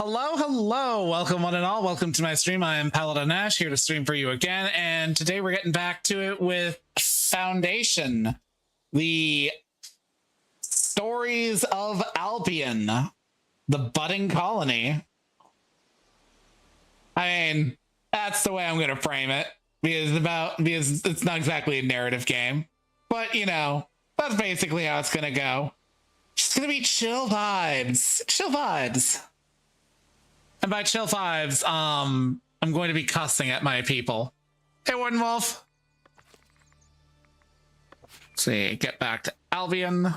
Hello, hello. Welcome one and all. Welcome to my stream. I am Paladin Ashe, here to stream for you again. And today we're getting back to it with Foundation, the stories of Albion, the budding colony. I mean, that's the way I'm going to frame it, because it's not exactly a narrative game, but you know, that's basically how it's going to go. It's going to be chill vibes. Chill vibes. And by chill vibes, I'm going to be cussing at my people. Hey, Warden Wolf. Let's see, get back to Albion.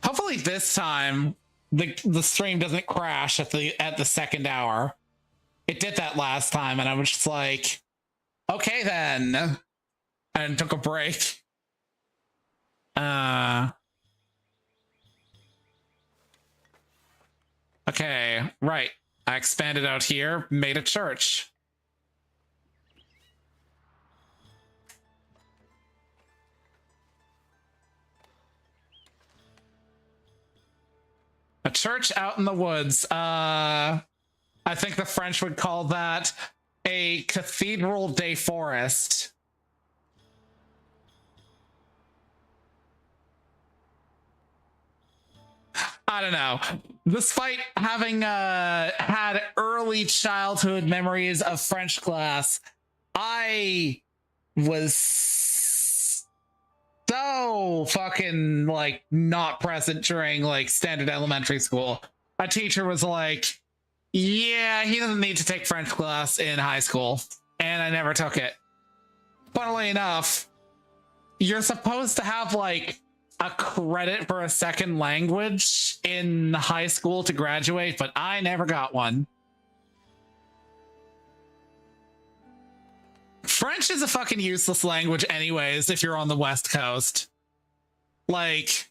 Hopefully this time the stream doesn't crash at the second hour. It did that last time, and I was just like, okay then, and took a break. Okay, right. I expanded out here, made a church. A church out in the woods. I think the French would call that a cathedral de forest. I don't know. Despite having had early childhood memories of French class, I was so fucking like not present during like standard elementary school. A teacher was like, yeah, he doesn't need to take French class in high school, and I never took it. Funnily enough, you're supposed to have like a credit for a second language in high school to graduate, but I never got one. French is a fucking useless language anyways if you're on the West Coast. Like,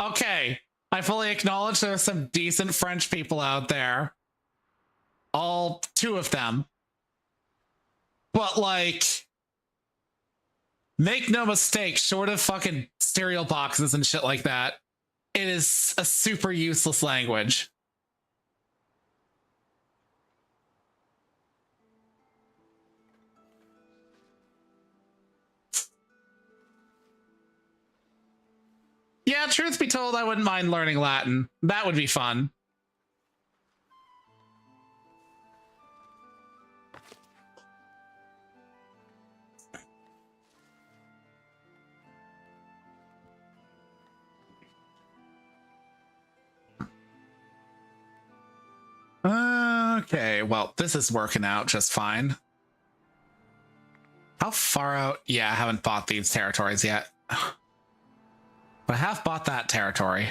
okay, I fully acknowledge there's some decent French people out there. All two of them. But like, make no mistake, short of fucking cereal boxes and shit like that, it is a super useless language. Yeah, truth be told, I wouldn't mind learning Latin. That would be fun. Okay, well, this is working out just fine. How far out? Yeah, I haven't bought these territories yet. But I have bought that territory.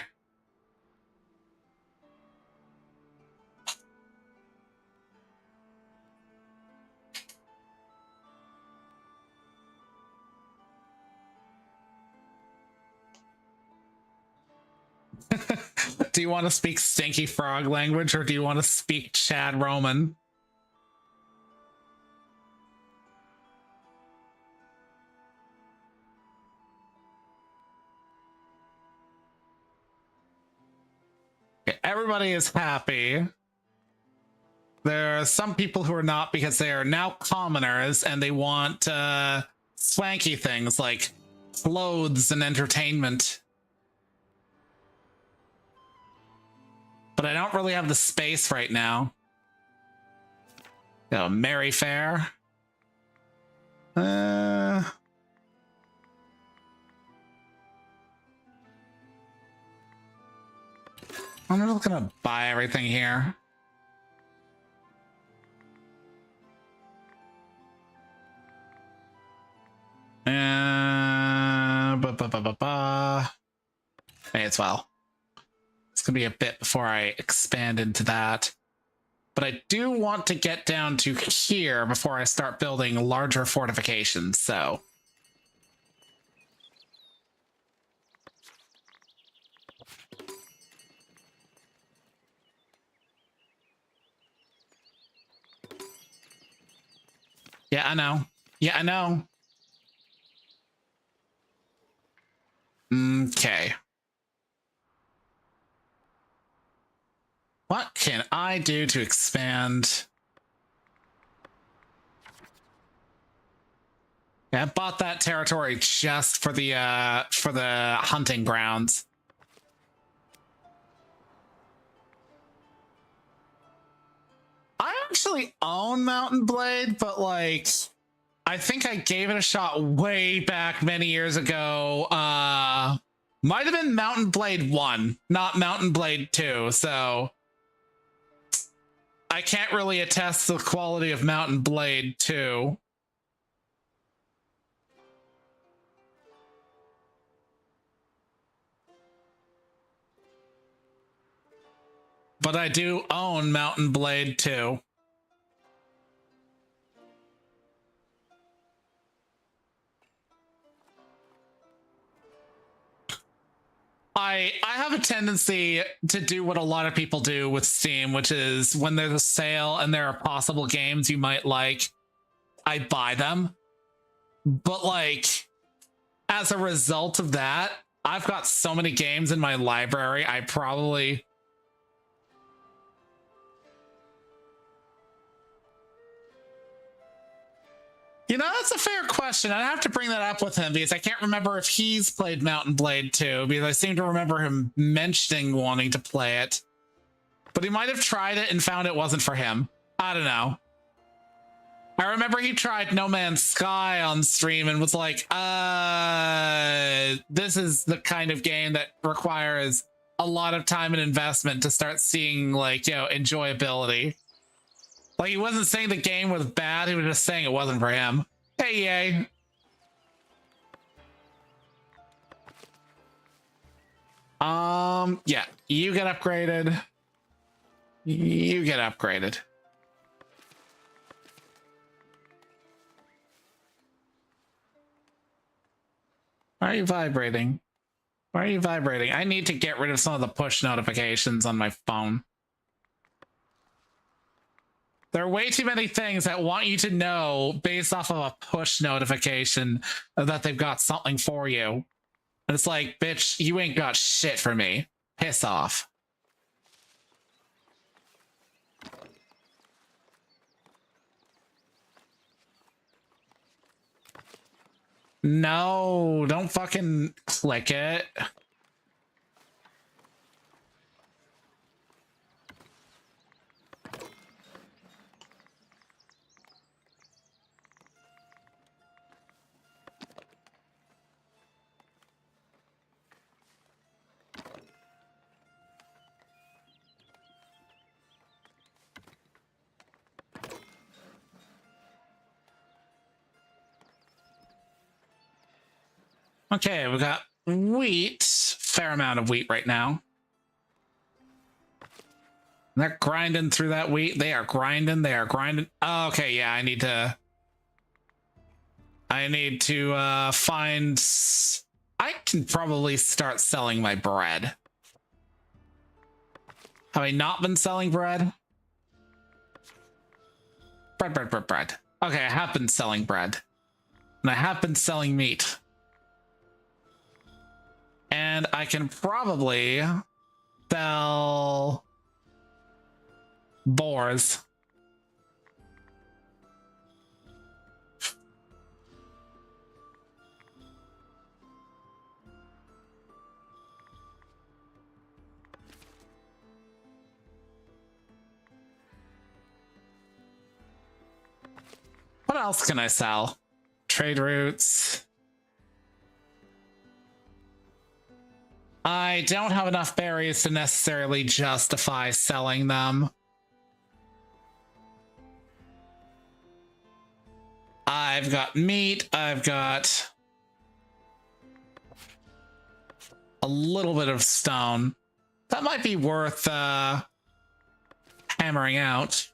Do you want to speak stinky frog language, or do you want to speak Chad Roman? Okay, everybody is happy. There are some people who are not, because they are now commoners and they want swanky things like clothes and entertainment. But I don't really have the space right now. Oh, Merry Fair. I'm just gonna buy everything here. May as well. It's gonna be a bit before I expand into that. But I do want to get down to here before I start building larger fortifications, so. Yeah, I know. Yeah, I know. Okay. can I do to expand? Yeah, I bought that territory just for the hunting grounds. I actually own Mountain Blade, but like I think I gave it a shot way back many years ago. Might have been Mountain Blade 1, not Mountain Blade 2, so I can't really attest to the quality of Mountain Blade 2. But I do own Mountain Blade 2. I have a tendency to do what a lot of people do with Steam, which is when there's a sale and there are possible games you might like, I buy them. But like, as a result of that, I've got so many games in my library, I probably... You know, that's a fair question. I'd have to bring that up with him because I can't remember if he's played Mountain Blade 2, because I seem to remember him mentioning wanting to play it. But he might have tried it and found it wasn't for him. I don't know. I remember he tried No Man's Sky on stream and was like, this is the kind of game that requires a lot of time and investment to start seeing, like, you know, enjoyability. Like, he wasn't saying the game was bad, he was just saying it wasn't for him. Hey, yay. Yeah, you get upgraded. You get upgraded. Why are you vibrating? Why are you vibrating? I need to get rid of some of the push notifications on my phone. There are way too many things that want you to know based off of a push notification that they've got something for you. And it's like, bitch, you ain't got shit for me. Piss off. No, don't fucking click it. Okay, we got wheat. Fair amount of wheat right now. They're grinding through that wheat. They are grinding. They are grinding. Oh, okay, yeah, I need to find... I can probably start selling my bread. Have I not been selling bread? Bread. Okay, I have been selling bread. And I have been selling meat. And I can probably sell boars. What else can I sell? Trade routes. I don't have enough berries to necessarily justify selling them. I've got meat. I've got a little bit of stone. That might be worth hammering out.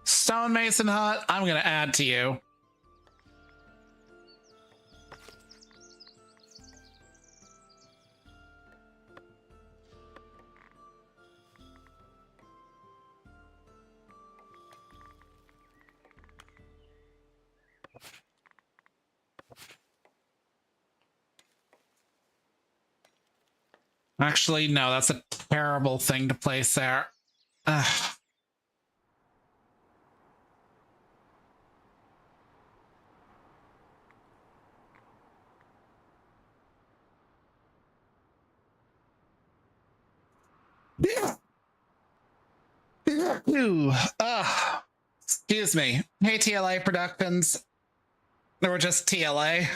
Stonemason hut, I'm gonna add to you. Actually, no, that's a terrible thing to place there. Ugh. Ooh, excuse me. Hey, TLA Productions. Or just TLA.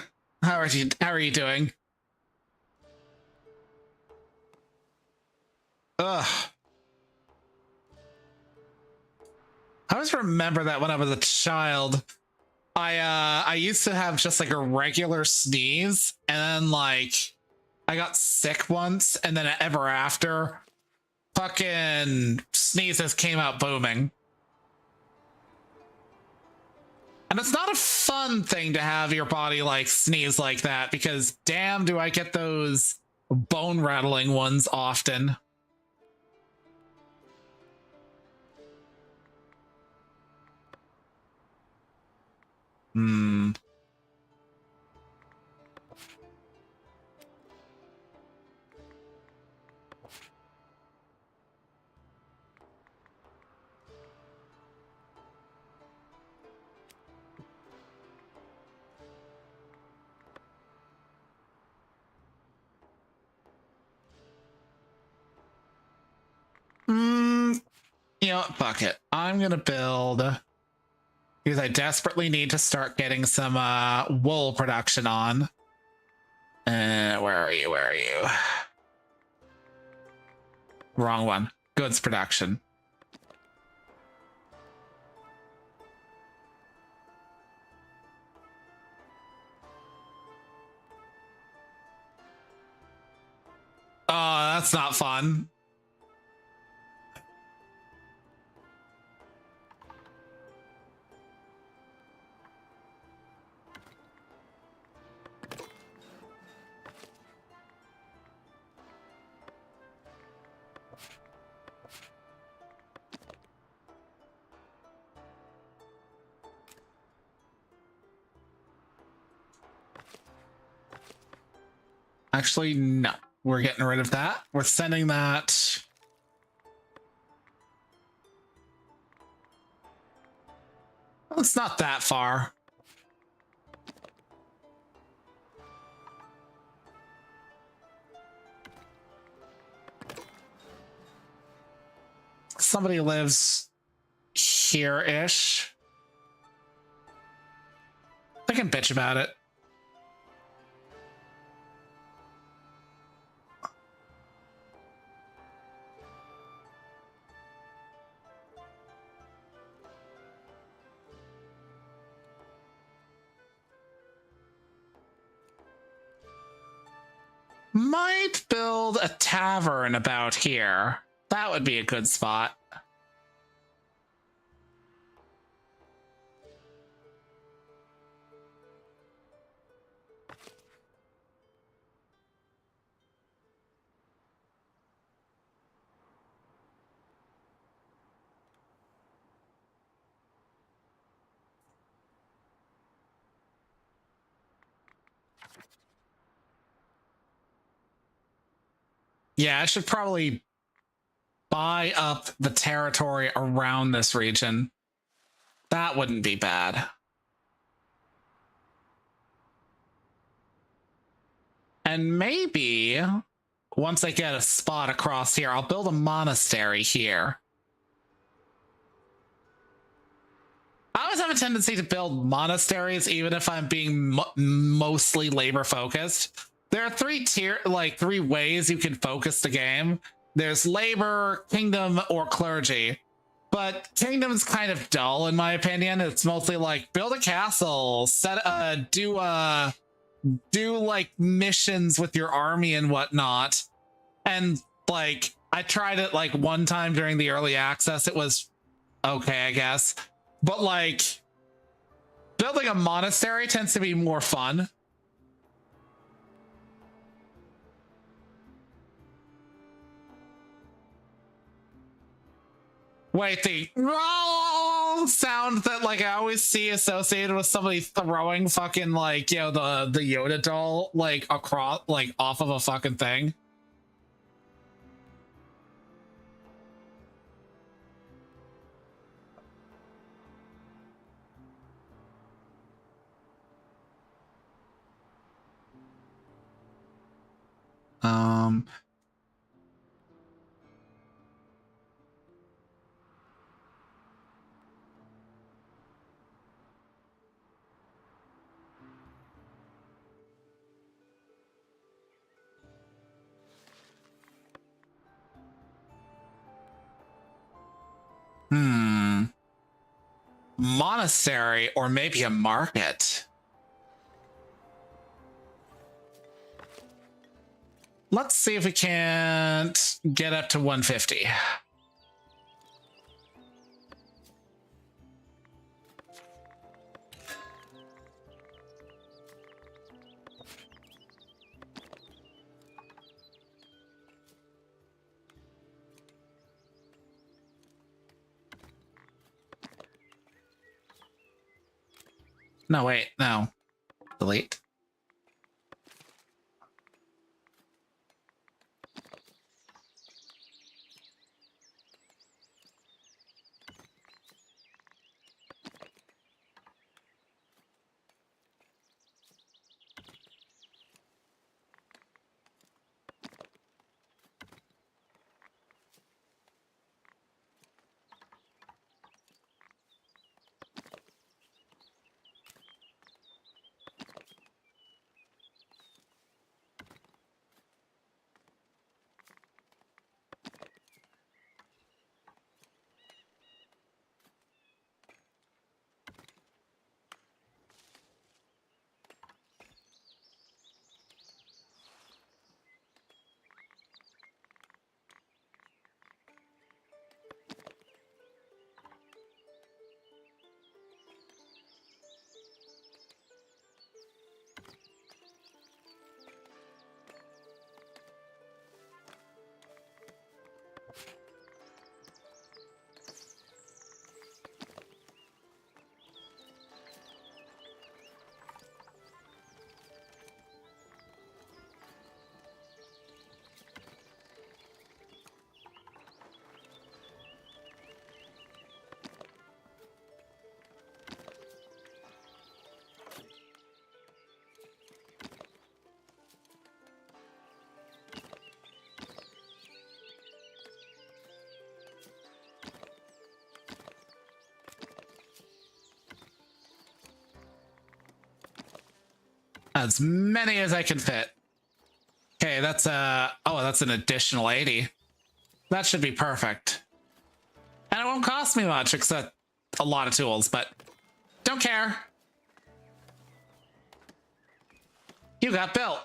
How are you doing? Ugh. I always remember that when I was a child, I used to have just like a regular sneeze, and then like I got sick once, and then ever after, fucking sneezes came out booming. And it's not a fun thing to have your body like sneeze like that, because damn do I get those bone rattling ones often. Hmm. You know what? Fuck it. I'm gonna build, because I desperately need to start getting some wool production on. Where are you? Where are you? Wrong one. Goods production. Oh, that's not fun. Actually, no. We're getting rid of that. We're sending that. Well, it's not that far. Somebody lives here-ish. I can bitch about it. Might build a tavern about here. That would be a good spot. Yeah, I should probably buy up the territory around this region. That wouldn't be bad. And maybe once I get a spot across here, I'll build a monastery here. I always have a tendency to build monasteries, even if I'm being mostly labor focused. There are three ways you can focus the game. There's labor, kingdom, or clergy. But kingdom's kind of dull, in my opinion. It's mostly like build a castle, do like missions with your army and whatnot. And like I tried it like one time during the early access. It was okay, I guess. But like building a monastery tends to be more fun. Wait, the sound that like I always see associated with somebody throwing fucking like, you know, the Yoda doll like across, like off of a fucking thing. Monastery or maybe a market. Let's see if we can't get up to 150. No, wait, no. Delete. As many as I can fit. Okay, that's that's an additional 80. That should be perfect. And it won't cost me much, except a lot of tools, but don't care. You got built.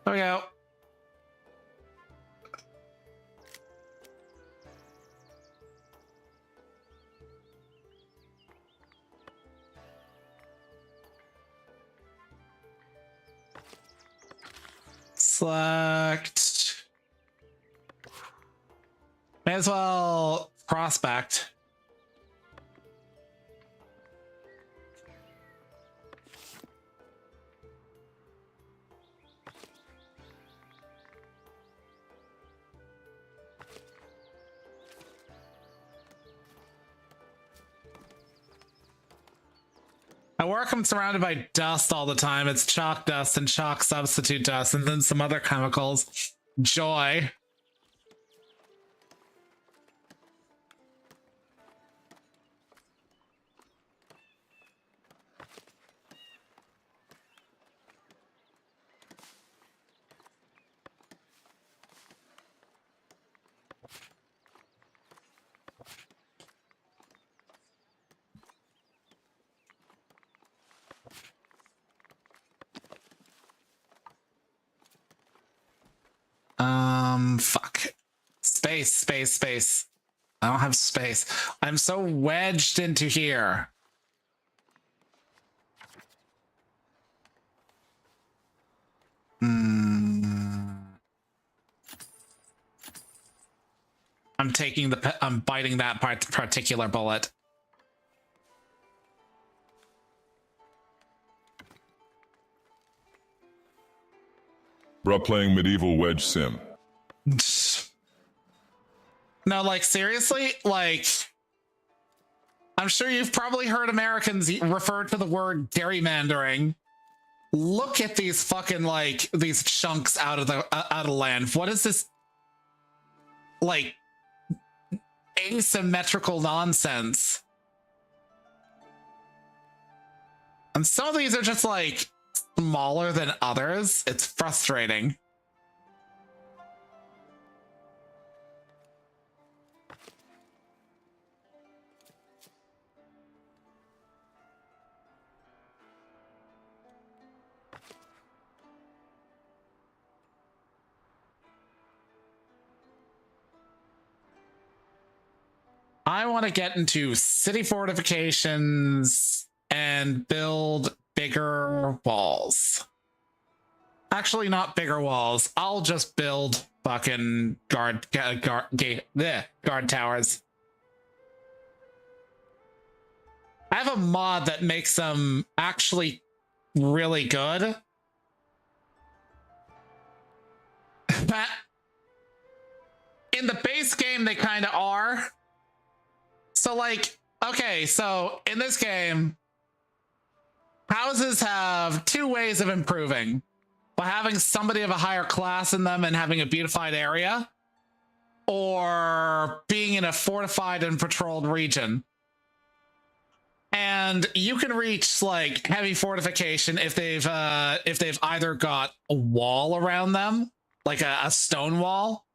There we go. Select. May as well prospect. At work, I'm surrounded by dust all the time. It's chalk dust and chalk substitute dust, and then some other chemicals. Joy. Fuck. Space. I don't have space. I'm so wedged into here. I'm biting that particular bullet. Bruh playing medieval wedge sim. No, like, seriously? Like, I'm sure you've probably heard Americans refer to the word gerrymandering. Look at these fucking, like, these chunks out of land. What is this, like, asymmetrical nonsense? And some of these are just, like, smaller than others. It's frustrating. I want to get into city fortifications and build bigger walls. Actually, not bigger walls. I'll just build fucking guard towers. I have a mod that makes them actually really good. But in the base game, they kind of are. So, like, okay, so in this game, houses have two ways of improving: by having somebody of a higher class in them and having a beautified area, or being in a fortified and patrolled region. And you can reach, like, heavy fortification if they've either got a wall around them, like a stone wall,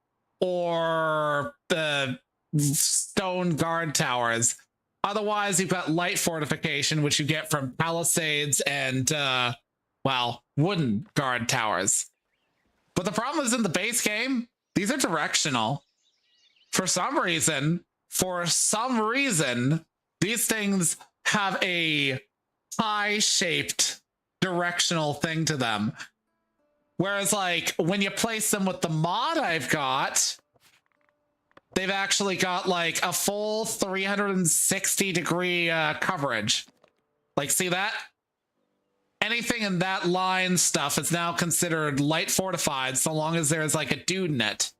or the stone guard towers. Otherwise, you've got light fortification, which you get from palisades and well, wooden guard towers. But the problem is, in the base game, these are directional. For some reason, these things have a pie-shaped directional thing to them. Whereas, like, when you place them with the mod I've got, they've actually got, like, a full 360-degree coverage. Like, see that? Anything in that line stuff is now considered light fortified, so long as there's, like, a dude in it.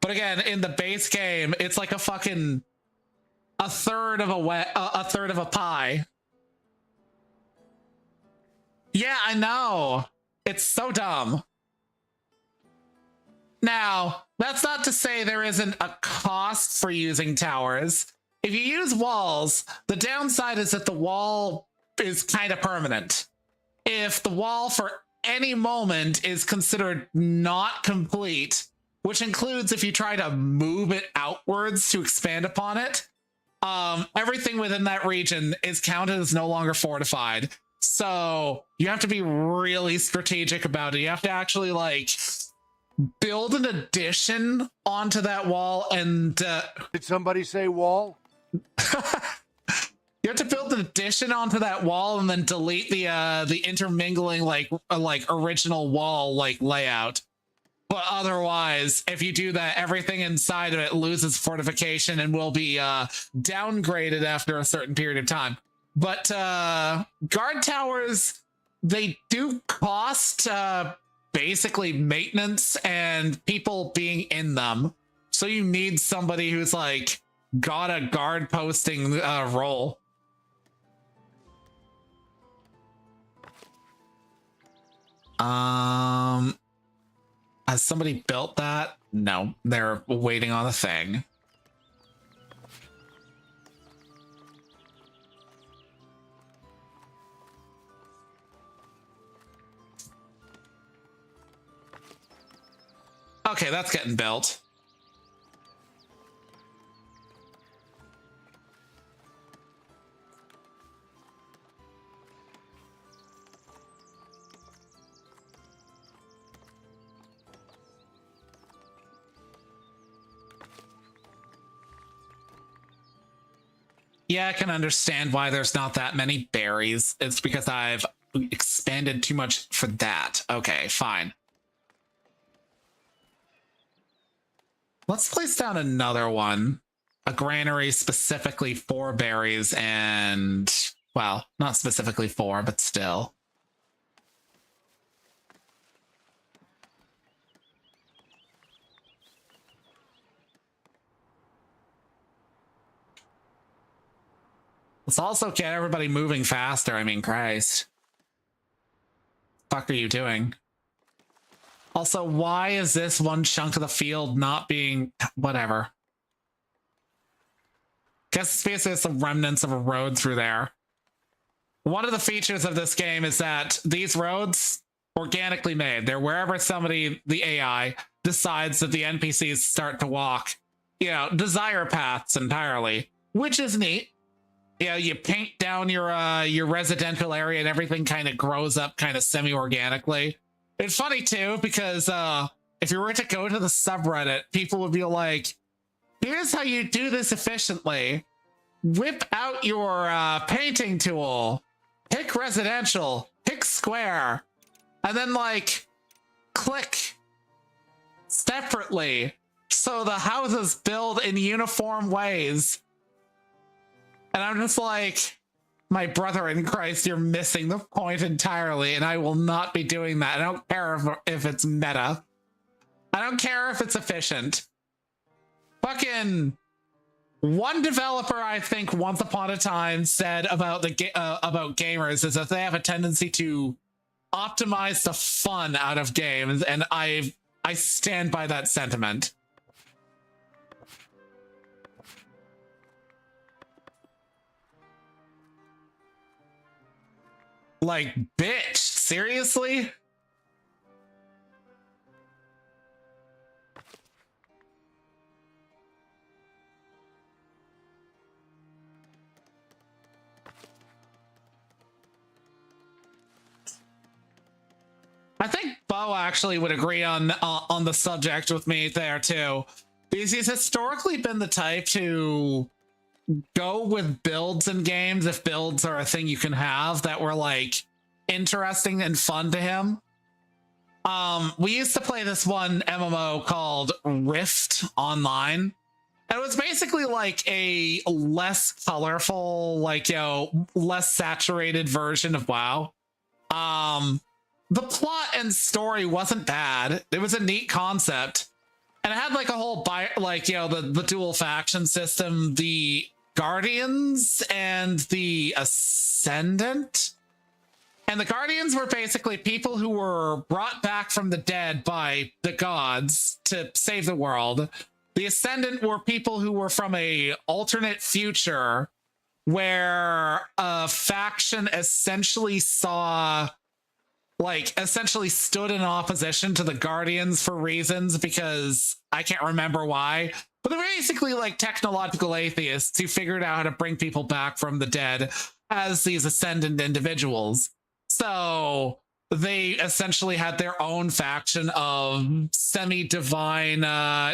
But again, in the base game, it's like a fucking a third of a pie. Yeah, I know. It's so dumb. Now, that's not to say there isn't a cost for using towers. If you use walls, the downside is that the wall is kind of permanent. If the wall for any moment is considered not complete, which includes if you try to move it outwards to expand upon it, everything within that region is counted as no longer fortified. So you have to be really strategic about it. You have to actually, like, build an addition onto that wall and did somebody say wall? You have to build an addition onto that wall and then delete the intermingling like original wall like layout. But otherwise, if you do that, everything inside of it loses fortification and will be downgraded after a certain period of time. But guard towers, they do cost basically maintenance and people being in them. So you need somebody who's, like, got a guard posting role. Has somebody built that? No, they're waiting on a thing. Okay, that's getting built. Yeah, I can understand why there's not that many berries. It's because I've expanded too much for that. Okay, fine. Let's place down another one. A granary specifically for berries and, well, not specifically for, but still. Let's also get everybody moving faster. I mean, Christ. Fuck are you doing? Also, why is this one chunk of the field not being... Whatever. Guess it's because there's some remnants of a road through there. One of the features of this game is that these roads, organically made. They're wherever somebody, the AI, decides that the NPCs start to walk. You know, desire paths entirely, which is neat. You know, you paint down your residential area and everything kind of grows up kind of semi-organically. It's funny too, because if you were to go to the subreddit, people would be like, here's how you do this efficiently. Whip out your painting tool, pick residential, pick square, and then like click separately so the houses build in uniform ways. And I'm just like, my brother in Christ, you're missing the point entirely, and I will not be doing that. I don't care if it's meta. I don't care if it's efficient. Fucking one developer, I think, once upon a time said about about gamers is that they have a tendency to optimize the fun out of games, and I stand by that sentiment. Like, bitch, seriously? I think Bo actually would agree on the subject with me there too, because he's historically been the type to go with builds in games if builds are a thing you can have that were like interesting and fun to him. We used to play this one MMO called Rift Online. And it was basically like a less colorful, like, you know, less saturated version of WoW. The plot and story wasn't bad. It was a neat concept. And it had like a whole, like, you know, the dual faction system, the Guardians and the Ascendant. And the Guardians were basically people who were brought back from the dead by the gods to save the world. The Ascendant were people who were from a alternate future where a faction essentially stood in opposition to the Guardians for reasons, because I can't remember why. But they're basically like technological atheists who figured out how to bring people back from the dead as these Ascendant individuals. So they essentially had their own faction of semi-divine,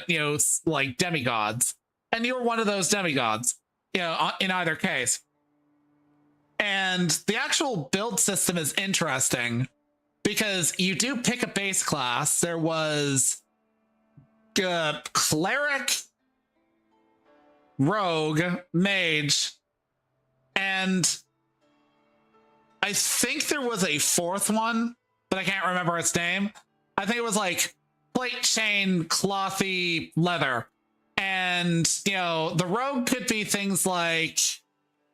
you know, like demigods. And you were one of those demigods, you know, in either case. And the actual build system is interesting because you do pick a base class. There was cleric, rogue, mage, and I think there was a fourth one, but I can't remember its name. I think it was like plate, chain, clothy, leather. And, you know, the rogue could be things like,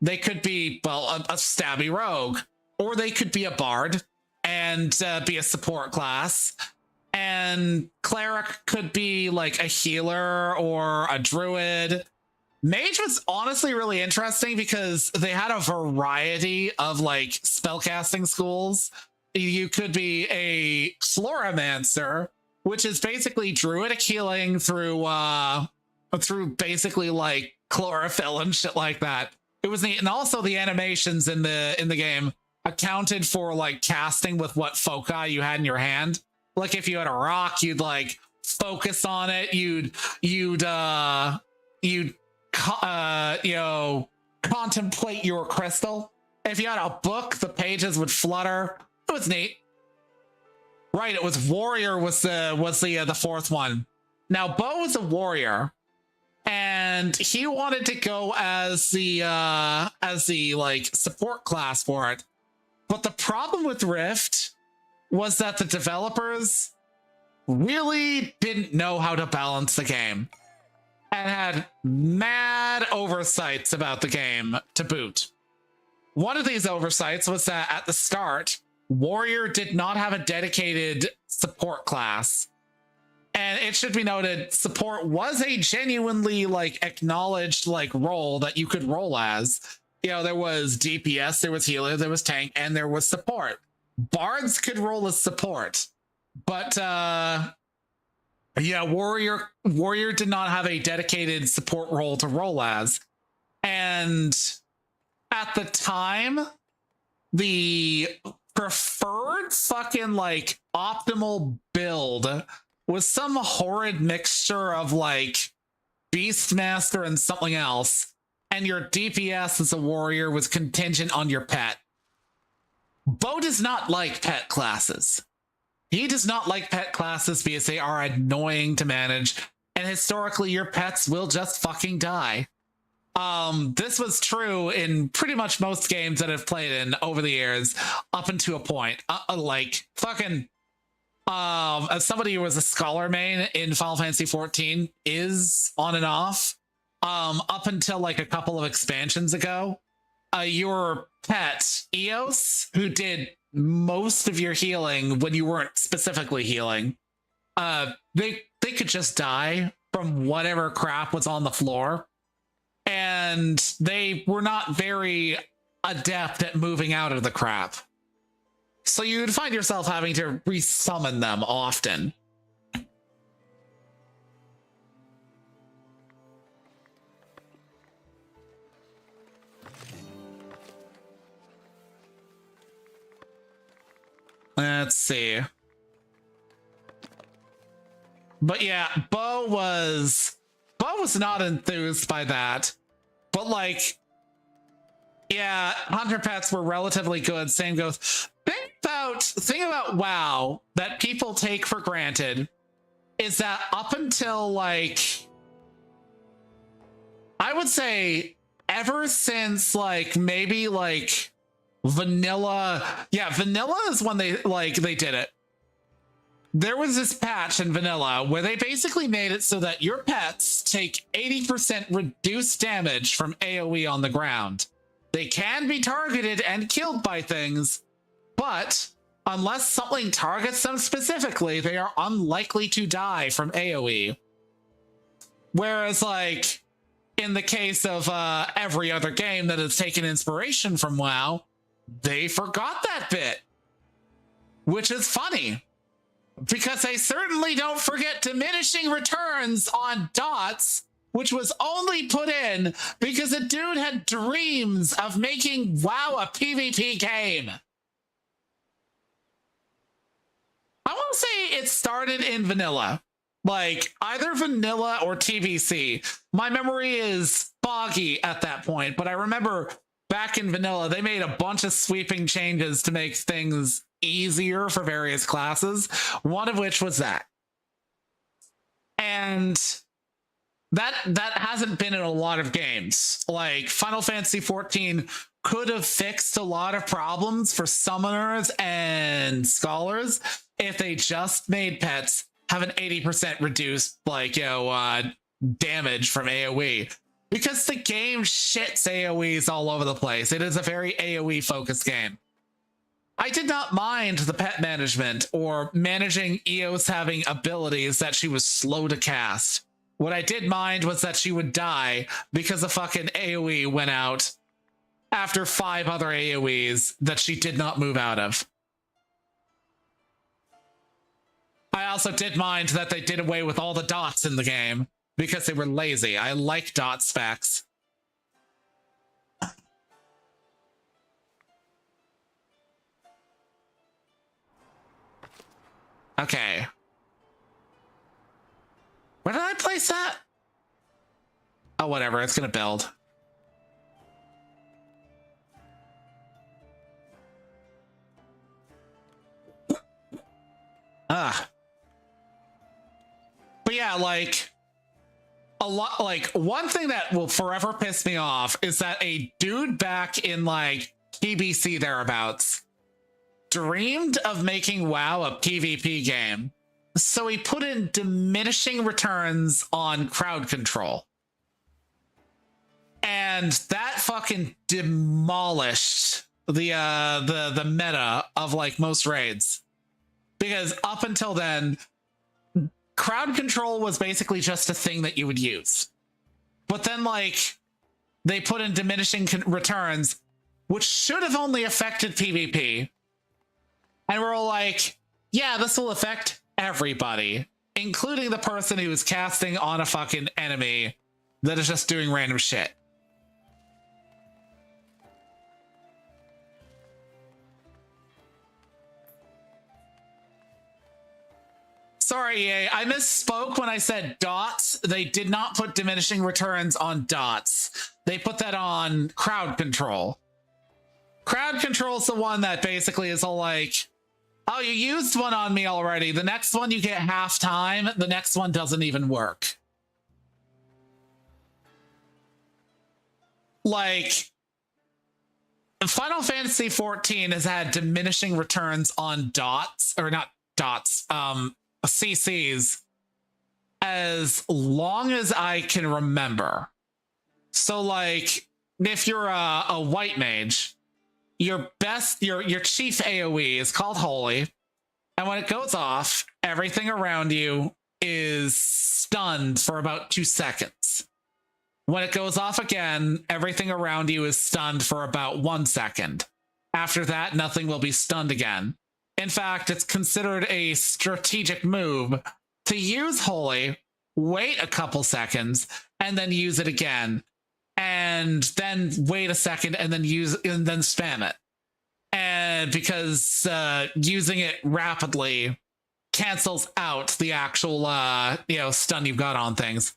they could be, well, a stabby rogue, or they could be a bard and be a support class. And cleric could be like a healer or a druid. Mage was honestly really interesting because they had a variety of like spellcasting schools. You could be a Floromancer, which is basically druidic healing through basically like chlorophyll and shit like that. It was neat. And also the animations in the game accounted for like casting with what foci you had in your hand. Like if you had a rock, you'd like focus on it. You'd you know, contemplate your crystal. If you had a book, the pages would flutter. It was neat. Right, it was warrior was the fourth one. Now Bo was a warrior, and he wanted to go as the like support class for it. But the problem with Rift was that the developers really didn't know how to balance the game and had mad oversights about the game to boot. One of these oversights was that at the start, Warrior did not have a dedicated support class. And it should be noted, support was a genuinely like acknowledged like role that you could roll as. You know, there was DPS, there was healer, there was tank, and there was support. Bards could roll as support, but yeah, Warrior did not have a dedicated support role to roll as. And at the time, the preferred fucking like optimal build was some horrid mixture of like Beastmaster and something else, and your DPS as a warrior was contingent on your pet. Bo does not like pet classes. He does not like pet classes because they are annoying to manage, and historically your pets will just fucking die. This was true in pretty much most games that I've played in over the years, up until a point. Like fucking as somebody who was a scholar main in Final Fantasy 14 is on and off, up until like a couple of expansions ago, your pet Eos, who did most of your healing when you weren't specifically healing, they could just die from whatever crap was on the floor, and they were not very adept at moving out of the crap. So you'd find yourself having to resummon them often. Let's see. But yeah, Bo was not enthused by that. But like, yeah, hunter pets were relatively good. Same goes. Thing about WoW that people take for granted is that up until like, I would say ever since like maybe like vanilla, yeah, vanilla is when they did it. There was this patch in vanilla where they basically made it so that your pets take 80% reduced damage from AoE on the ground. They can be targeted and killed by things, but unless something targets them specifically, they are unlikely to die from AoE. Whereas like in the case of every other game that has taken inspiration from WoW, they forgot that bit, which is funny because they certainly don't forget diminishing returns on dots, which was only put in because a dude had dreams of making WoW a PvP game. I want to say it started in vanilla, like either vanilla or TBC. My memory is foggy at that point, but I remember back in vanilla, they made a bunch of sweeping changes to make things easier for various classes, one of which was that. And that hasn't been in a lot of games. Like Final Fantasy 14 could have fixed a lot of problems for summoners and scholars if they just made pets have an 80% reduced like damage from AoE, because the game shits AoEs all over the place. It is a very AoE focused game. I did not mind the pet management or managing Eos having abilities that she was slow to cast. What I did mind was that she would die because a fucking AoE went out after 5 other AoEs that she did not move out of. I also did mind that they did away with all the dots in the game because they were lazy. I like dot specs. Okay. Where did I place that? Oh, whatever. It's gonna build. But yeah, like a lot, like one thing that will forever piss me off is that a dude back in like TBC thereabouts dreamed of making WoW a PvP game. So he put in diminishing returns on crowd control. And that fucking demolished the meta of like most raids. Because up until then, crowd control was basically just a thing that you would use. But then like they put in diminishing returns, which should have only affected PvP. And we're all like, yeah, this will affect everybody, including the person who is casting on a fucking enemy that is just doing random shit. Sorry, EA, I misspoke when I said dots. They did not put diminishing returns on dots. They put that on crowd control. Crowd control is the one that basically is all like, oh, you used one on me already. The next one you get half time. The next one doesn't even work. Like, Final Fantasy XIV has had diminishing returns on dots, or not dots, CCs, as long as I can remember. So like, if you're a white mage, your chief AoE is called Holy, and when it goes off, everything around you is stunned for about 2 seconds. When it goes off again, everything around you is stunned for about 1 second. After that, nothing will be stunned again. In fact, it's considered a strategic move to use Holy, wait a couple seconds, and then use it again. And then wait a second and then spam it. And because using it rapidly cancels out the actual stun you've got on things.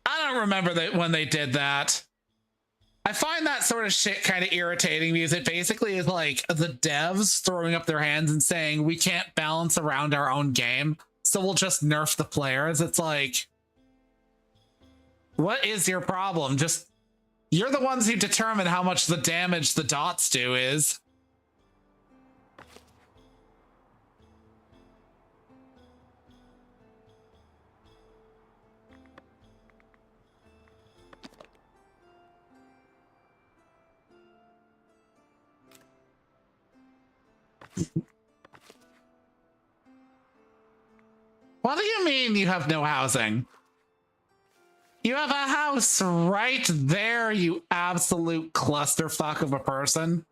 I don't remember that when they did that. I find that sort of shit kind of irritating because it basically is like the devs throwing up their hands and saying, we can't balance around our own game, so we'll just nerf the players. It's like, what is your problem? Just, you're the ones who determine how much the damage the dots do is. What do you mean you have no housing? You have a house right there, you absolute clusterfuck of a person.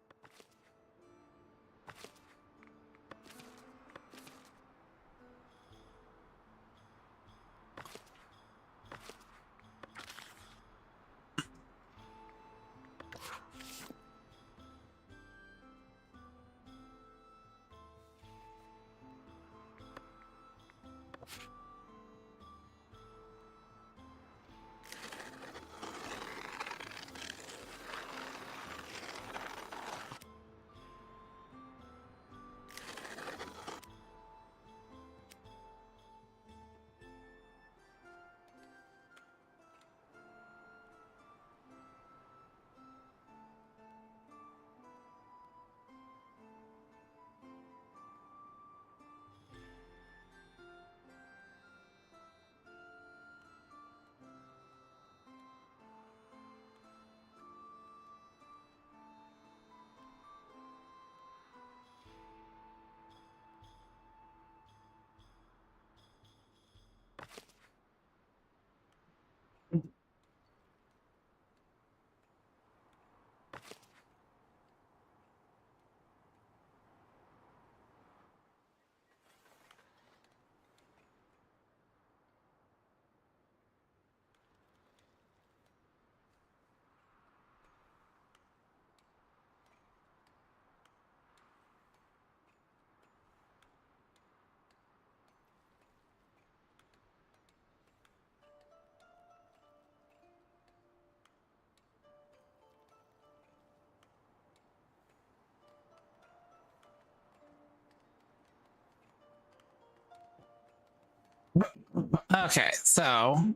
Okay, so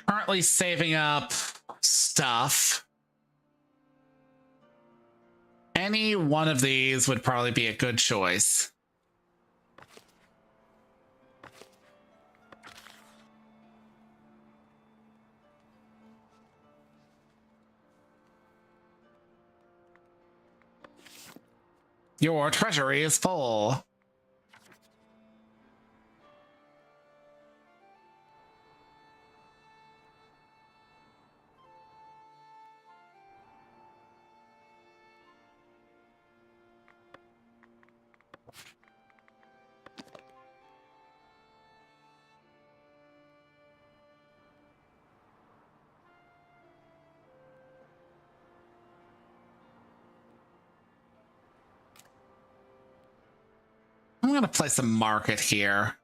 currently saving up stuff. Any one of these would probably be a good choice. Your treasury is full. I'm going to place a market here.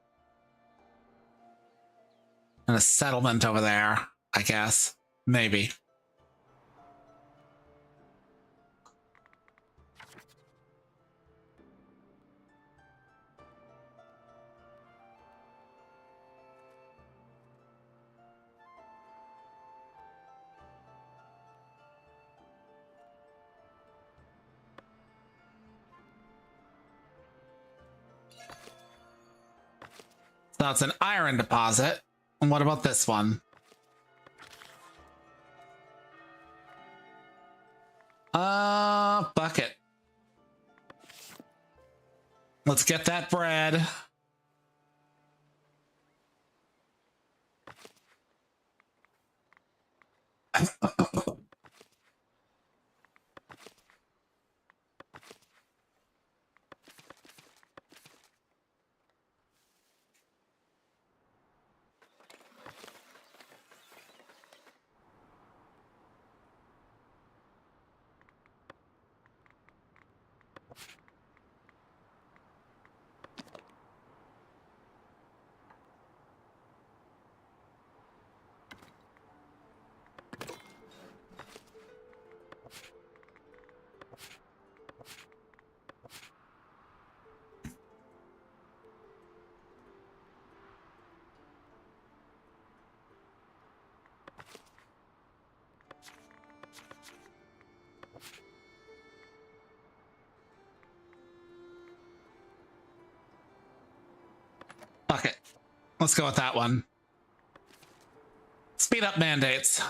And a settlement over there, I guess. Maybe. So that's an iron deposit. And what about this one? Bucket. Let's get that bread. Fuck it. Let's go with that one. Speed up mandates.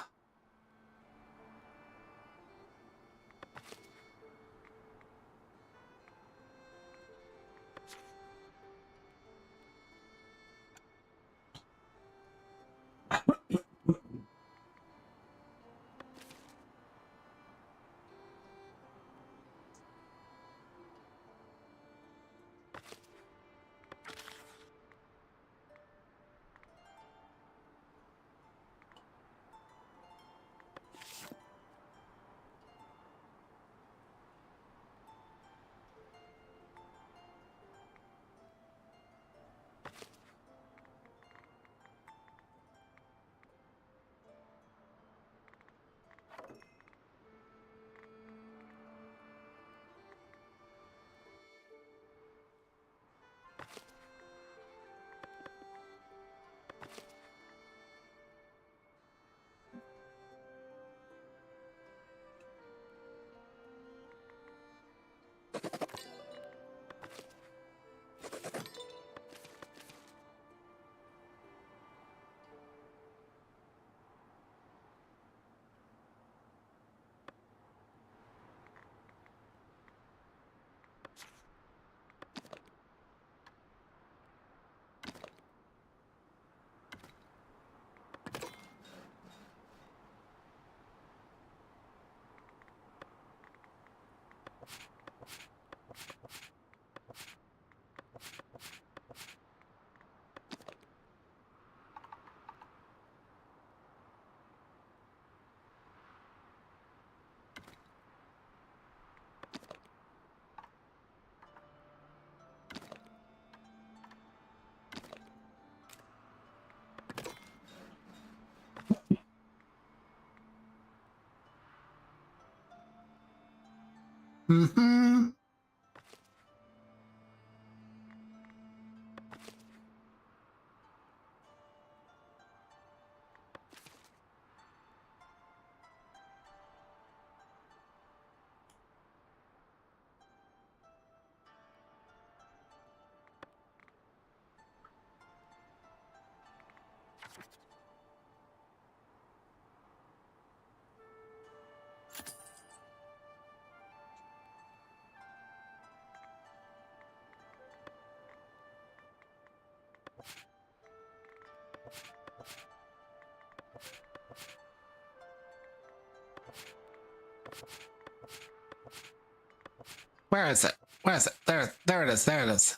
Mm-hmm. Where is it? Where is it? There it is. There it is.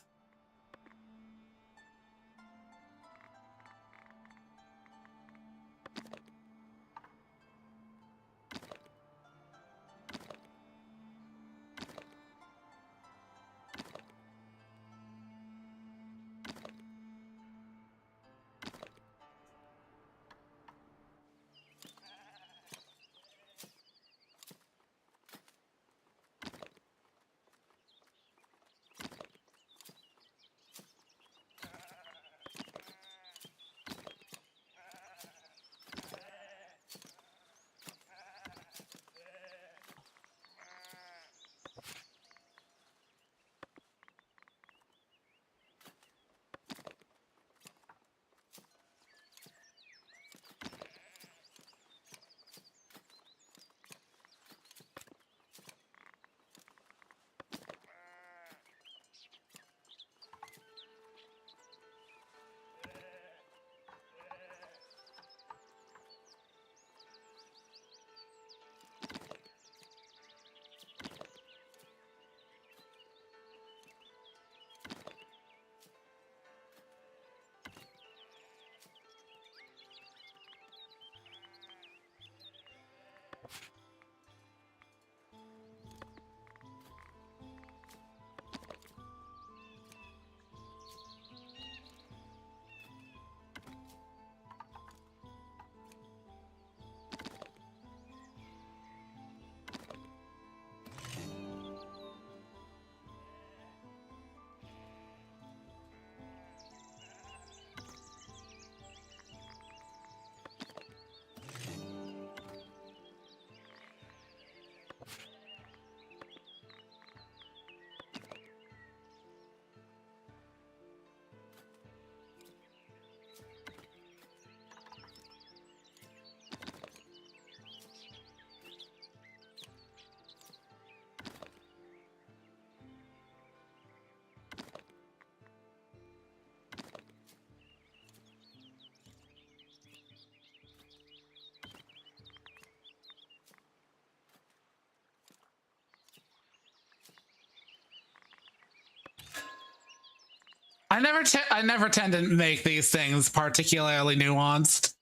I never tend to make these things particularly nuanced.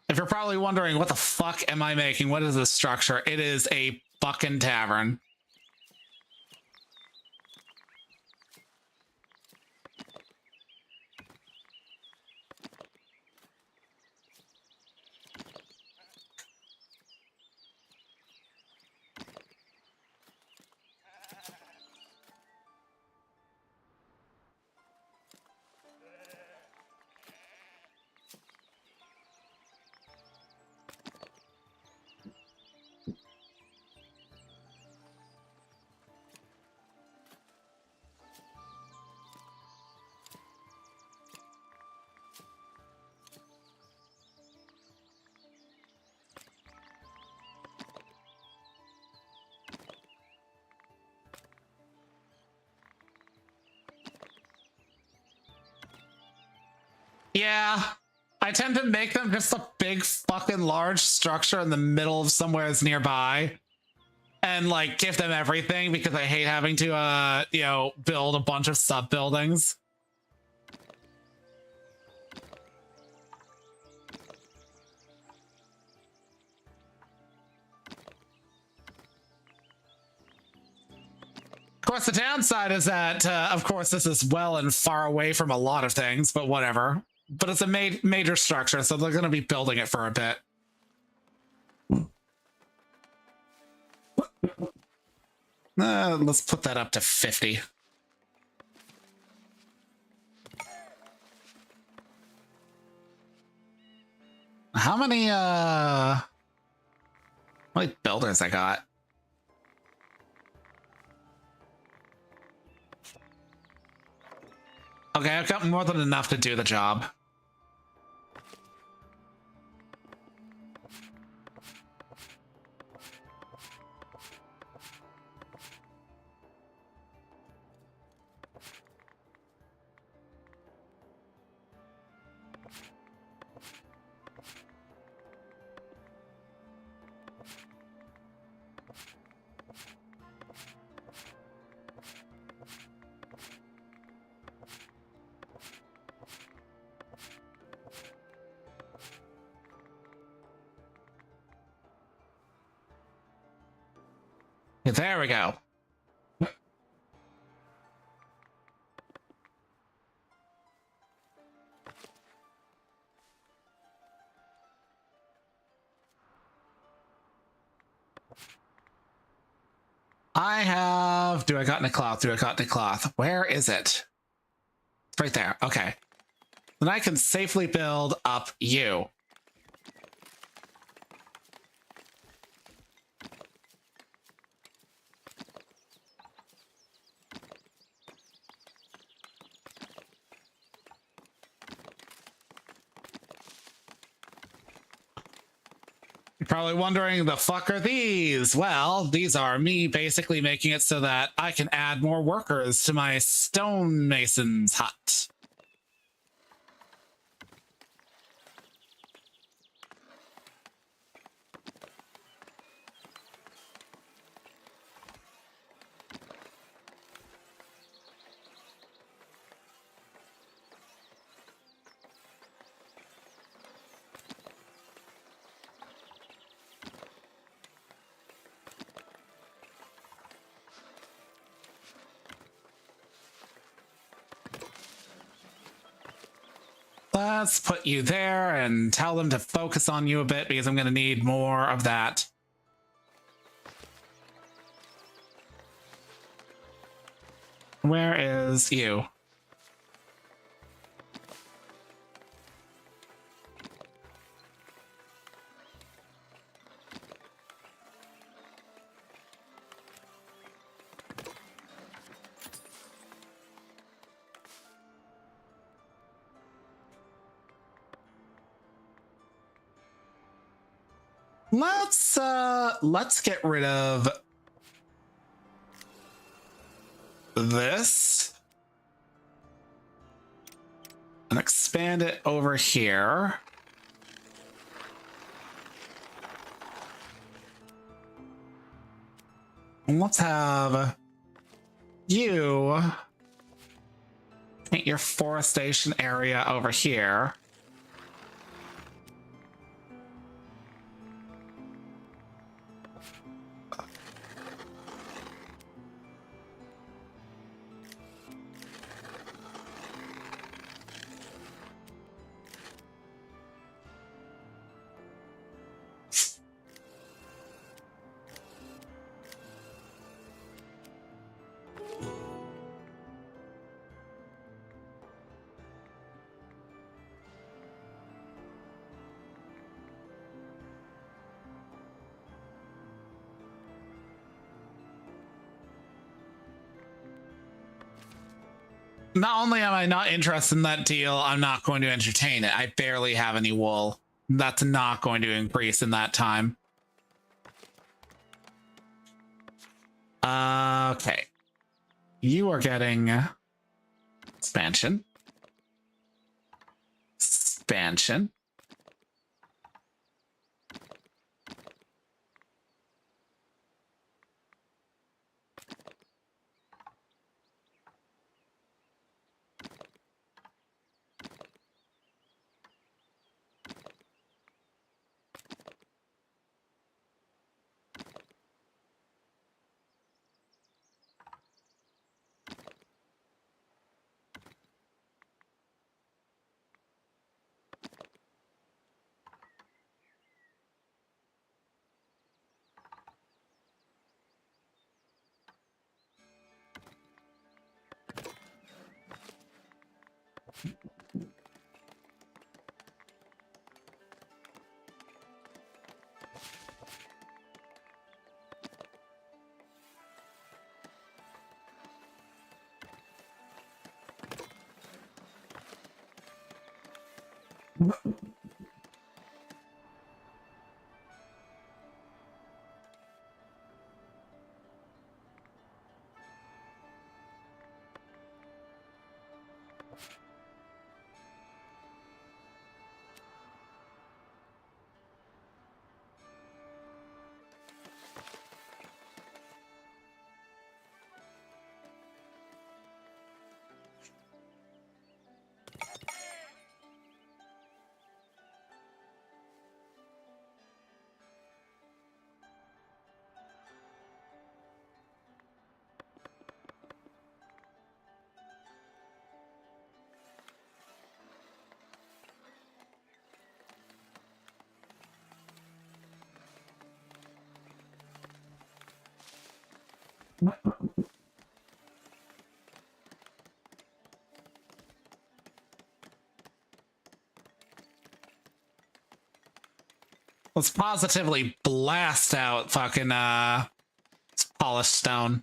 If you're probably wondering, what the fuck am I making? What is this structure? It is a fucking tavern. Yeah, I tend to make them just a big fucking large structure in the middle of somewhere's nearby and like give them everything because I hate having to you know, build a bunch of sub buildings. Of course, the downside is that, of course, this is well and far away from a lot of things, but whatever. But it's a major structure, so they're going to be building it for a bit. Let's put that up to 50. How many builders I got? Okay, I've got more than enough to do the job. There we go. I have... Do I got any cloth? Do I got any cloth? Where is it? Right there. Okay. Then I can safely build up you. You're probably wondering, the fuck are these? Well, these are me basically making it so that I can add more workers to my stonemason's hut. Let's put you there and tell them to focus on you a bit because I'm going to need more of that. Where is you? Let's get rid of this and expand it over here. And let's have you paint your forestation area over here. Not only am I not interested in that deal, I'm not going to entertain it. I barely have any wool. That's not going to increase in that time. Okay. You are getting expansion. Expansion. Let's positively blast out fucking polished stone.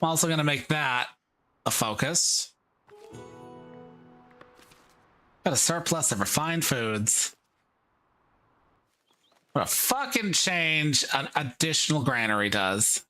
I'm also gonna make that a focus. Got a surplus of refined foods. What a fucking change an additional granary does.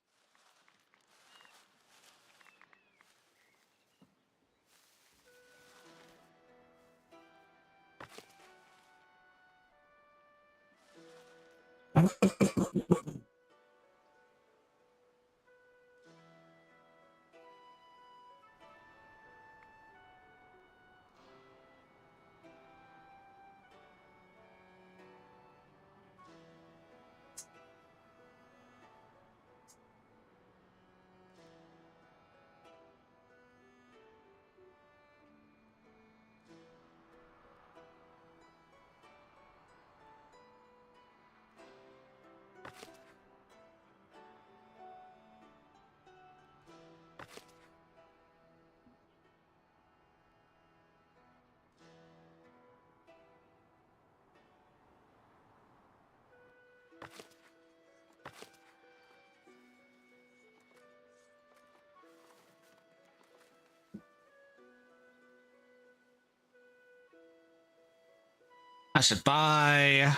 I should buy.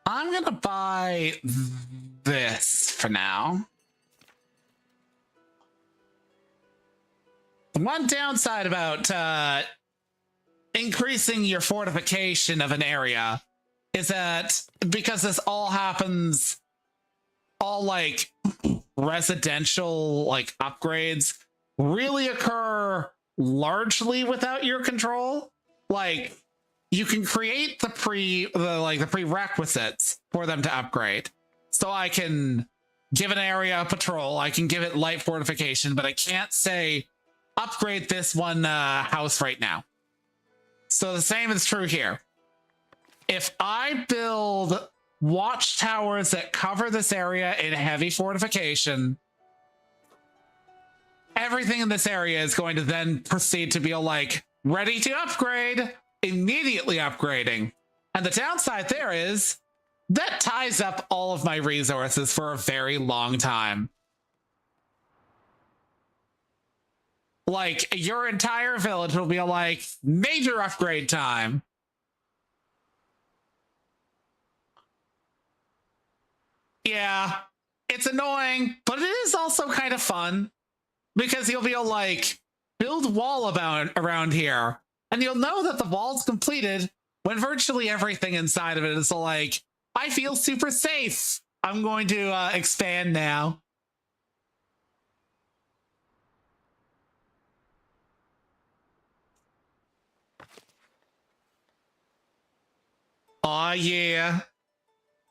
I'm gonna buy this for now. The one downside about increasing your fortification of an area is that because this all happens, all like residential like upgrades really occur largely without your control. Like you can create the prerequisites for them to upgrade. So I can give an area a patrol, I can give it light fortification, but I can't say upgrade this one house right now. So the same is true here. If I build watchtowers that cover this area in heavy fortification, everything in this area is going to then proceed to be like ready to upgrade, immediately upgrading. And the downside there is that ties up all of my resources for a very long time. Like your entire village will be like major upgrade time. Yeah, it's annoying, but it is also kind of fun because you'll be able like build wall around here, and you'll know that the wall's completed when virtually everything inside of it is like, I feel super safe. I'm going to expand now. Aw, yeah.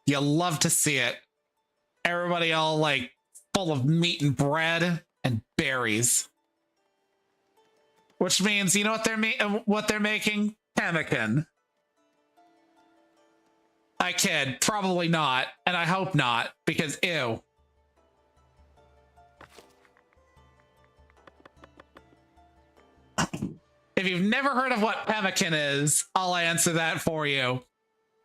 You love to see it. Everybody all like full of meat and bread and berries. Which means, you know what they're making? Pemmican. I kid. Probably not. And I hope not, because ew. If you've never heard of what pemmican is, I'll answer that for you.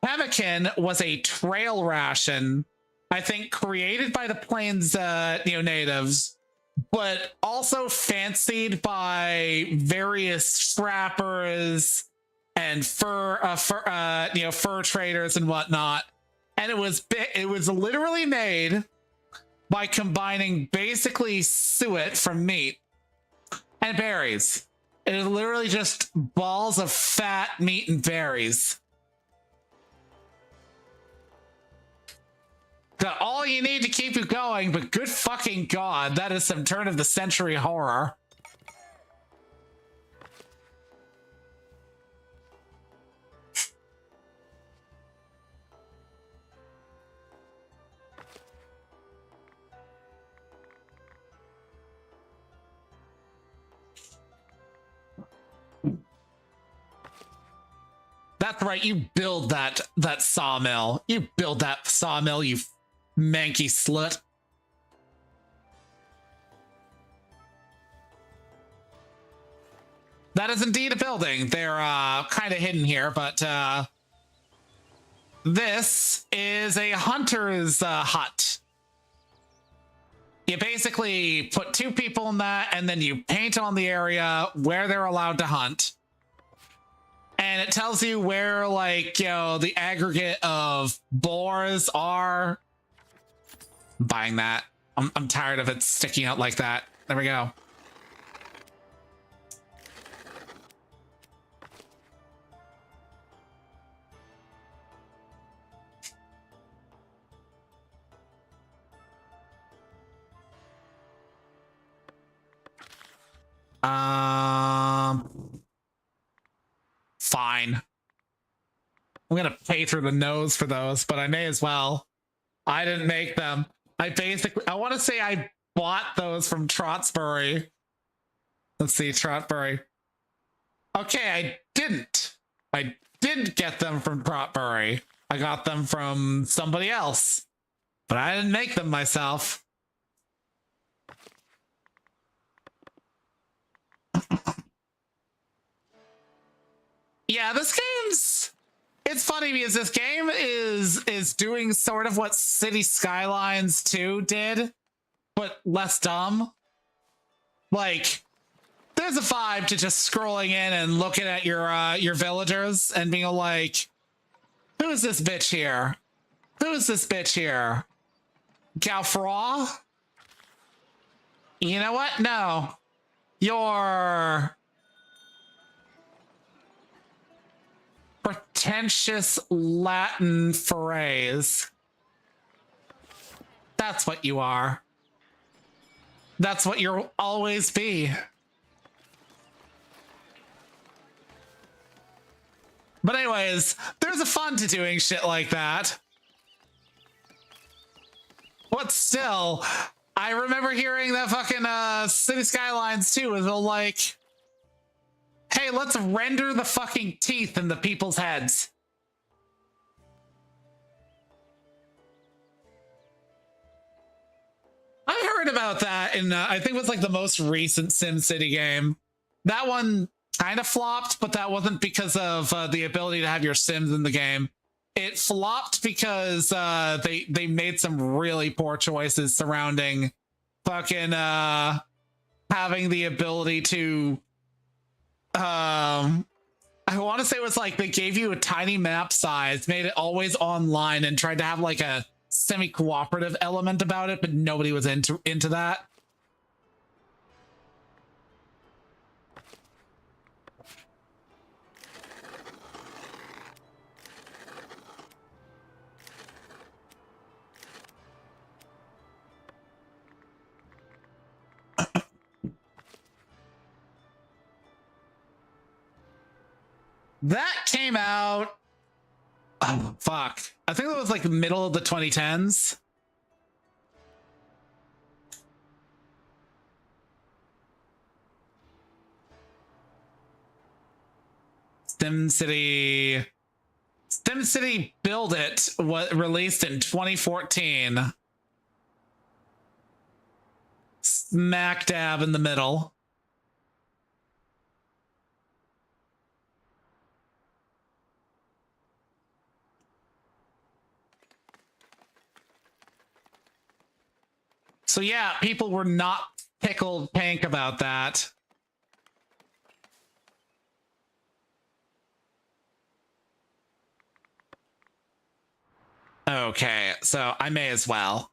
Pemmican was a trail ration, I think created by the Plains natives, but also fancied by various trappers and fur traders and whatnot. And it was literally made by combining basically suet from meat and berries. It is literally just balls of fat meat and berries. Got all you need to keep you going, but good fucking god, that is some turn of the century horror. That's right. You build that sawmill. You build that sawmill, you manky slut. That is indeed a building. They're kind of hidden here, but this is a hunter's hut. You basically put 2 people in that, and then you paint on the area where they're allowed to hunt. And it tells you where, like, you know, the aggregate of boars are. I'm buying that. I'm tired of it sticking out like that. There we go. Fine. I'm gonna pay through the nose for those, but I may as well. I didn't make them. I want to say I bought those from Trotsbury. Let's see, Trotbury. Okay, I didn't get them from Trotbury. I got them from somebody else, but I didn't make them myself. Yeah, this game's... It's funny because this game is doing sort of what City Skylines 2 did, but less dumb. Like, there's a vibe to just scrolling in and looking at your villagers and being like, who's this bitch here? Who's this bitch here? Galfraw? You know what? No. You're... pretentious Latin phrase. That's what you are. That's what you'll always be. But anyways, there's a fun to doing shit like that. But still, I remember hearing that fucking City Skylines 2 was all like, hey, let's render the fucking teeth in the people's heads. I heard about that in, I think it was like the most recent SimCity game. That one kind of flopped, but that wasn't because of the ability to have your Sims in the game. It flopped because they made some really poor choices surrounding fucking having the ability to I want to say it was like they gave you a tiny map size, made it always online, and tried to have like a semi-cooperative element about it, but nobody was into that. That came out, oh fuck, I think it was like the middle of the 2010s. SimCity Build It was released in 2014. Smack dab in the middle. So yeah, people were not tickled pink about that. Okay, so I may as well.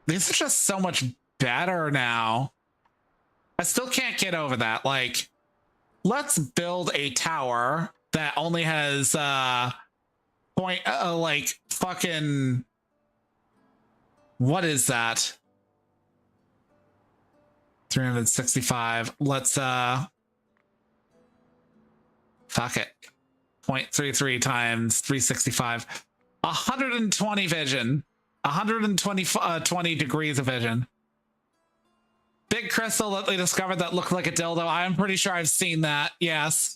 These are just so much better now. I still can't get over that. Like, let's build a tower that only has like fucking, what is that? 365. Let's fuck it. 0.33 times 365. 120 vision. 120 20 degrees of vision. Big crystal that they discovered that looked like a dildo. I'm pretty sure I've seen that. Yes.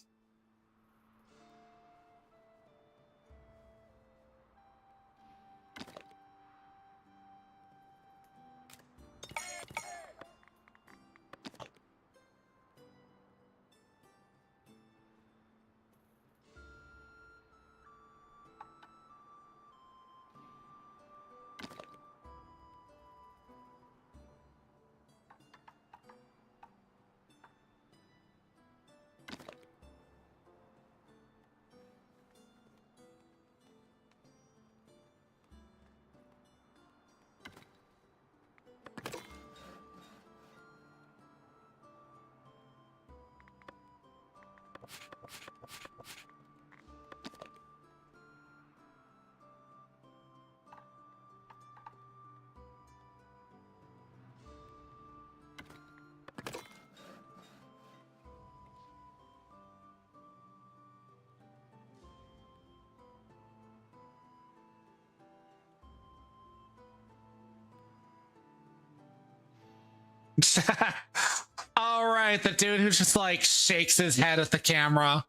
All right, the dude who just like shakes his head at the camera.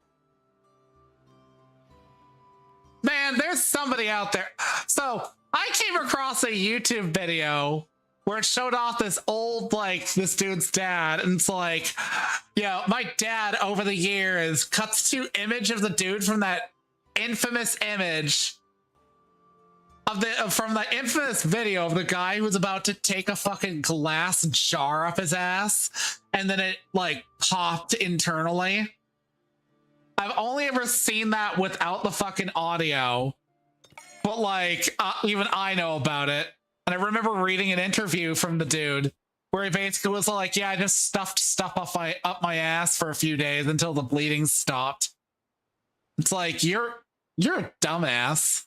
Man, there's somebody out there. So I came across a YouTube video where it showed off this old, like, this dude's dad. And it's like, yeah, my dad over the years cuts to image of the dude from that infamous image of the from the infamous video of the guy who was about to take a fucking glass jar up his ass and then it like popped internally. I've only ever seen that without the fucking audio, but like even I know about it. And I remember reading an interview from the dude where he basically was like, yeah, I just stuffed stuff up my ass for a few days until the bleeding stopped. It's like, you're a dumbass.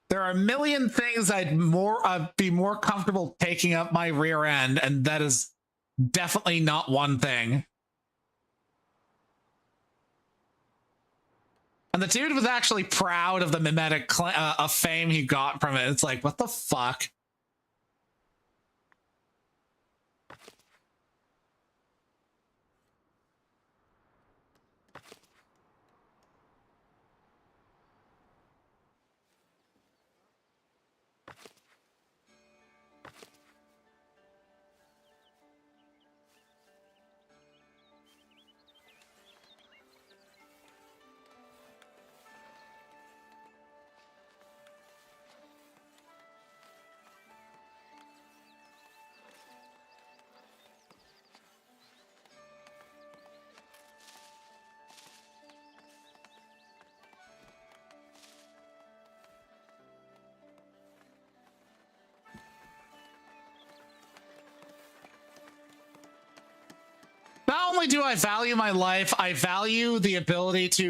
There are a million things I'd be more comfortable taking up my rear end, and that is definitely not one thing. And the dude was actually proud of the mimetic fame he got from it. It's like, what the fuck? Not only do I value my life, I value the ability to,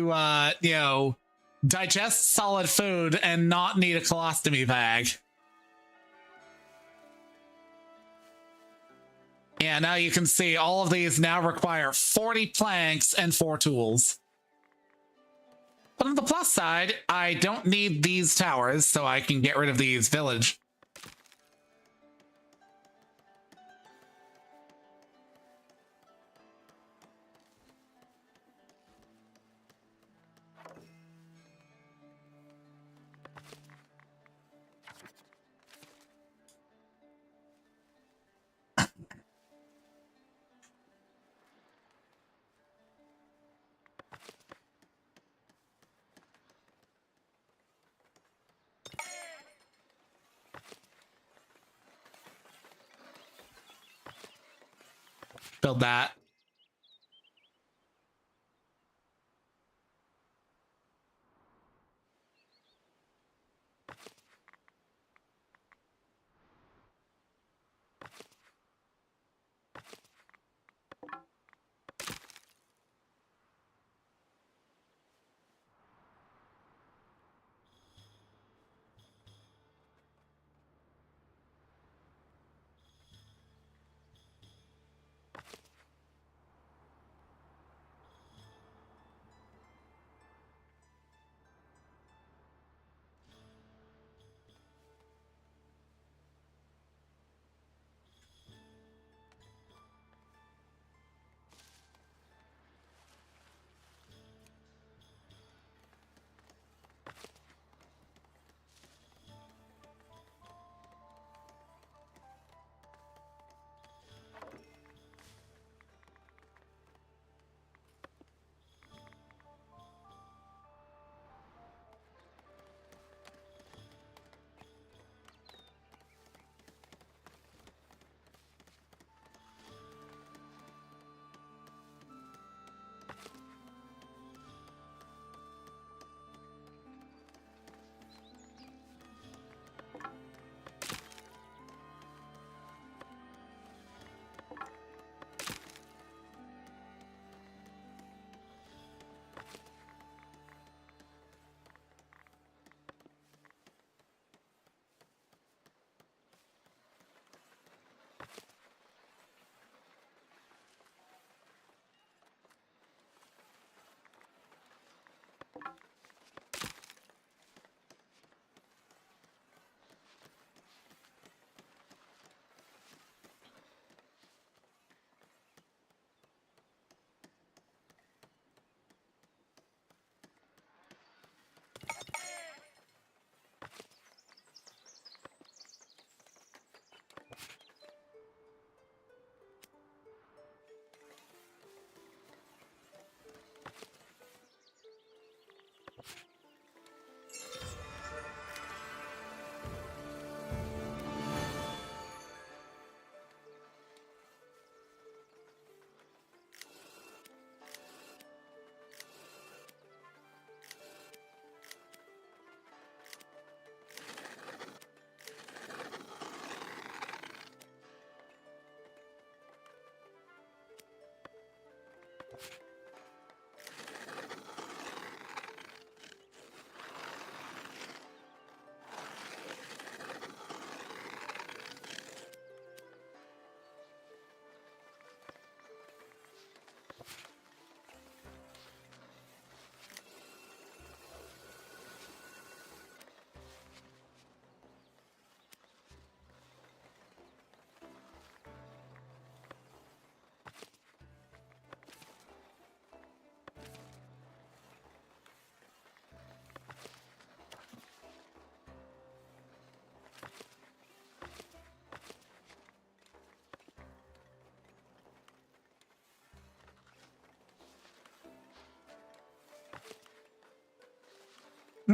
you know, digest solid food and not need a colostomy bag. Yeah, now you can see all of these now require 40 planks and 4 tools. But on the plus side, I don't need these towers, so I can get rid of these village. Build that.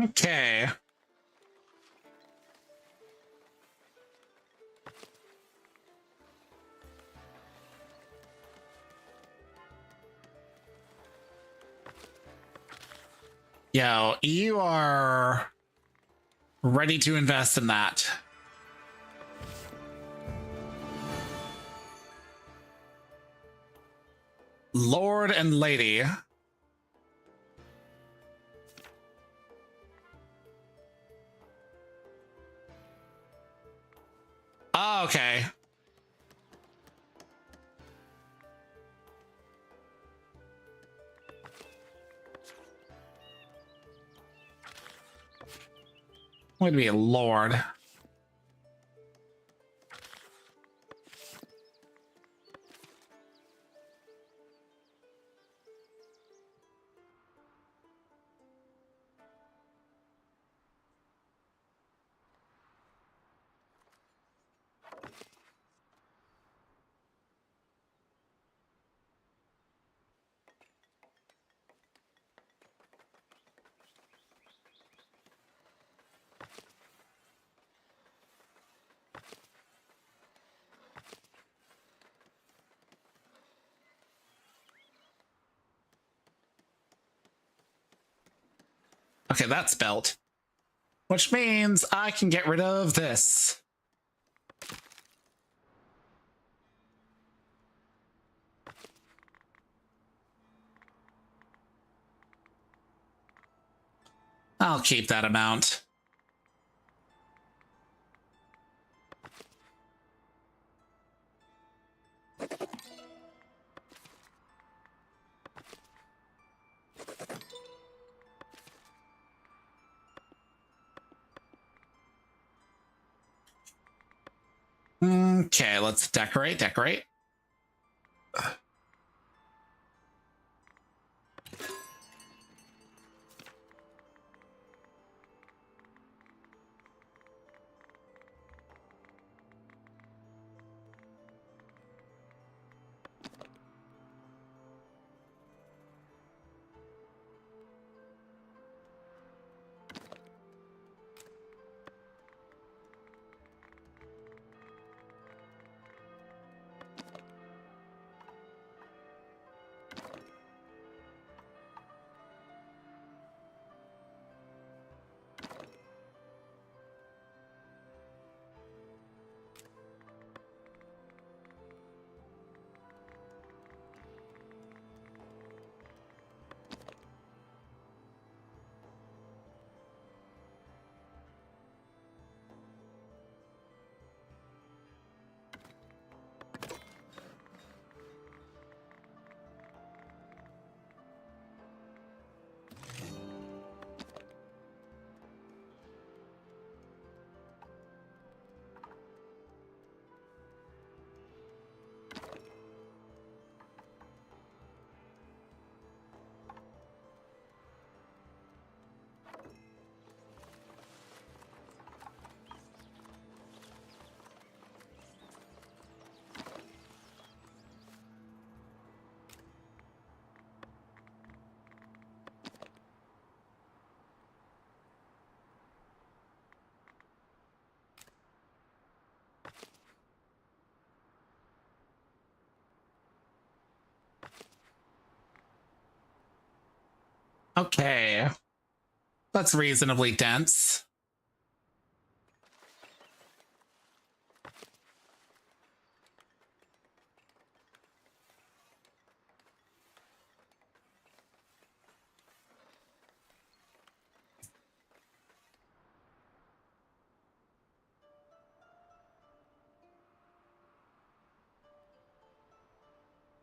Okay. Yo, you are ready to invest in that. Lord and Lady. Oh, okay. Would be a lord. Okay, that's spelt. Which means I can get rid of this. I'll keep that amount. Okay, let's decorate. Okay. That's reasonably dense.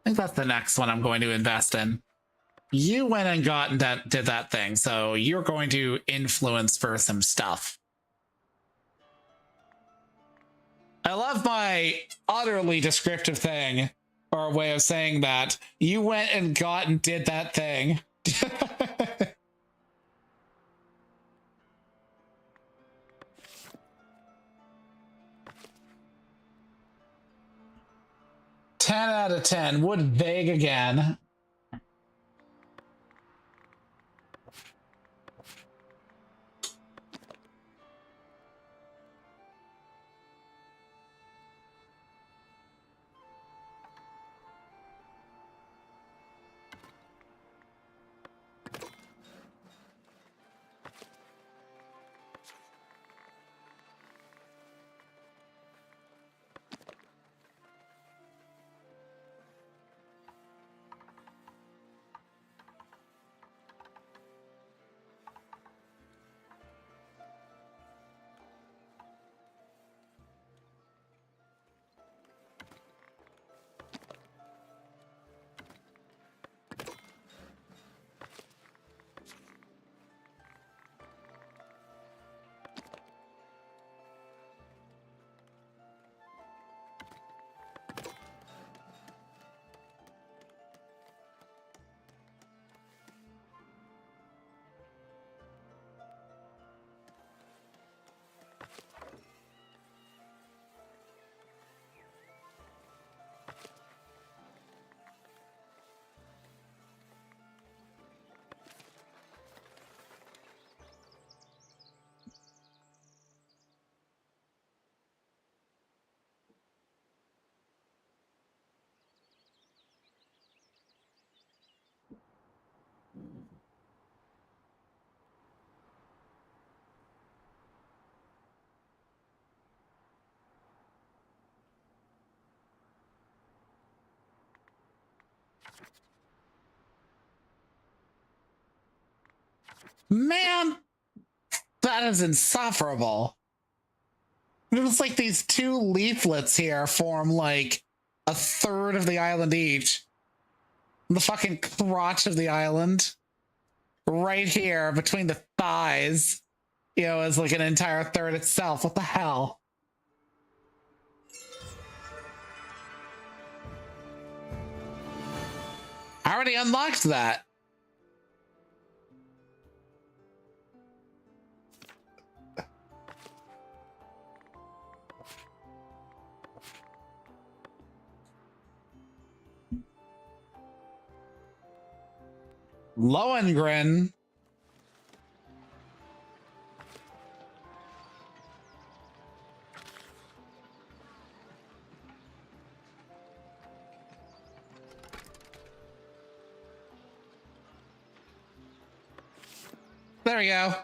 think that's the next one I'm going to invest in. You went and got and did that thing, so you're going to influence for some stuff. I love my utterly descriptive thing, or way of saying that. You went and got and did that thing. 10 out of 10. Would vague again. Man, that is insufferable. It was like these two leaflets here form like a third of the island each. The fucking crotch of the island. Right here between the thighs, you know, is like an entire third itself. What the hell? I already unlocked that. Lohengrin. There we go.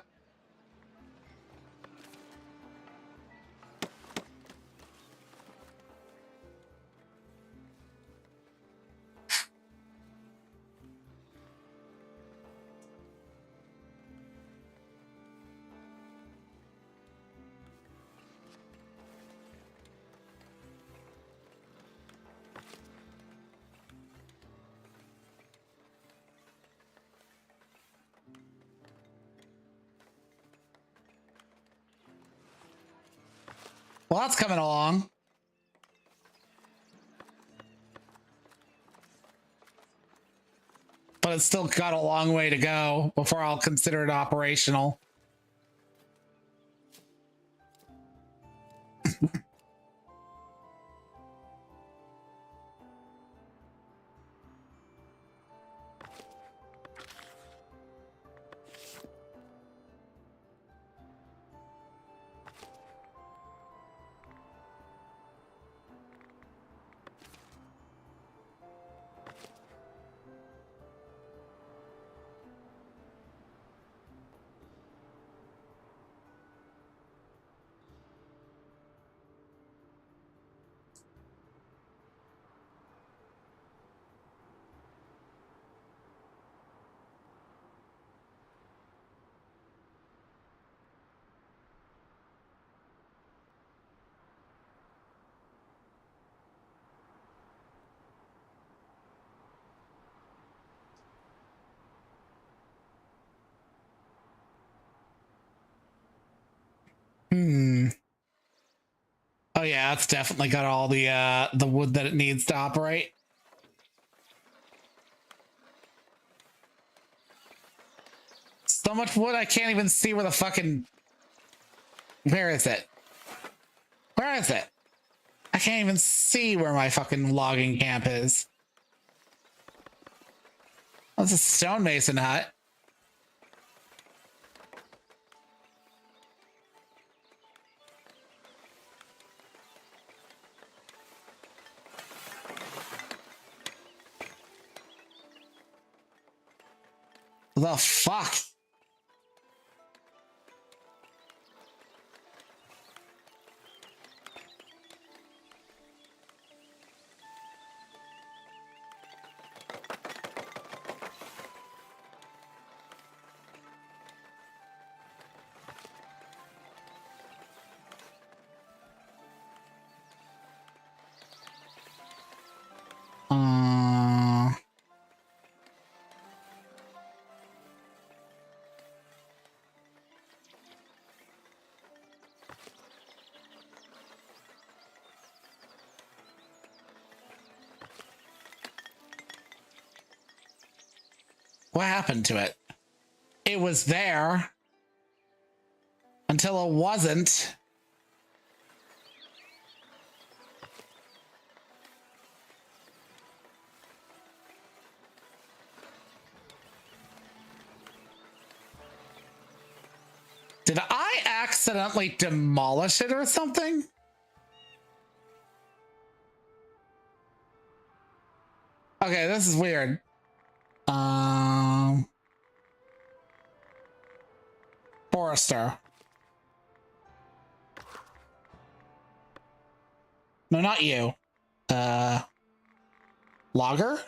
Well, that's coming along. But it's still got a long way to go before I'll consider it operational. Hmm. Oh yeah, it's definitely got all the wood that it needs to operate. So much wood I can't even see where the fucking... Where is it? Where is it? I can't even see where my fucking logging camp is. Oh, it's a stonemason hut. The fuck? What happened to it? It was there until it wasn't. Did I accidentally demolish it or something? Okay, this is weird. Forester. No, not you. Logger?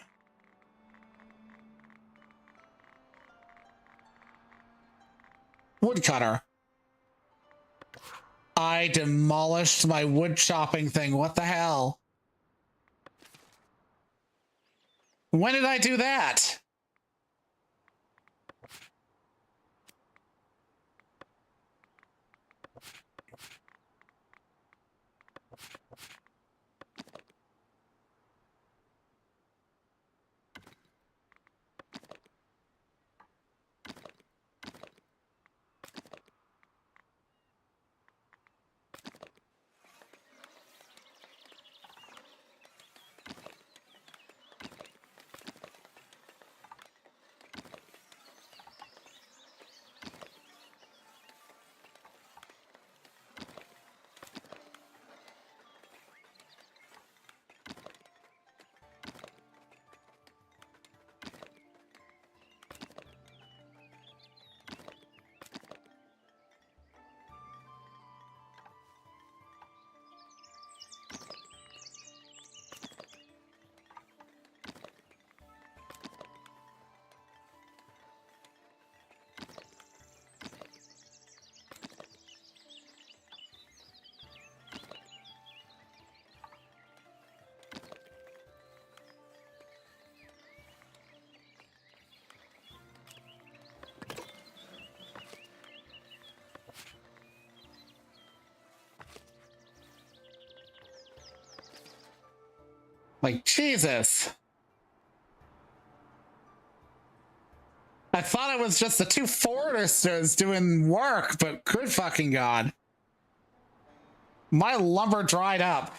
Woodcutter. I demolished my wood chopping thing. What the hell? When did I do that? Like, Jesus. I thought it was just the two foresters doing work, but good fucking God. My lumber dried up.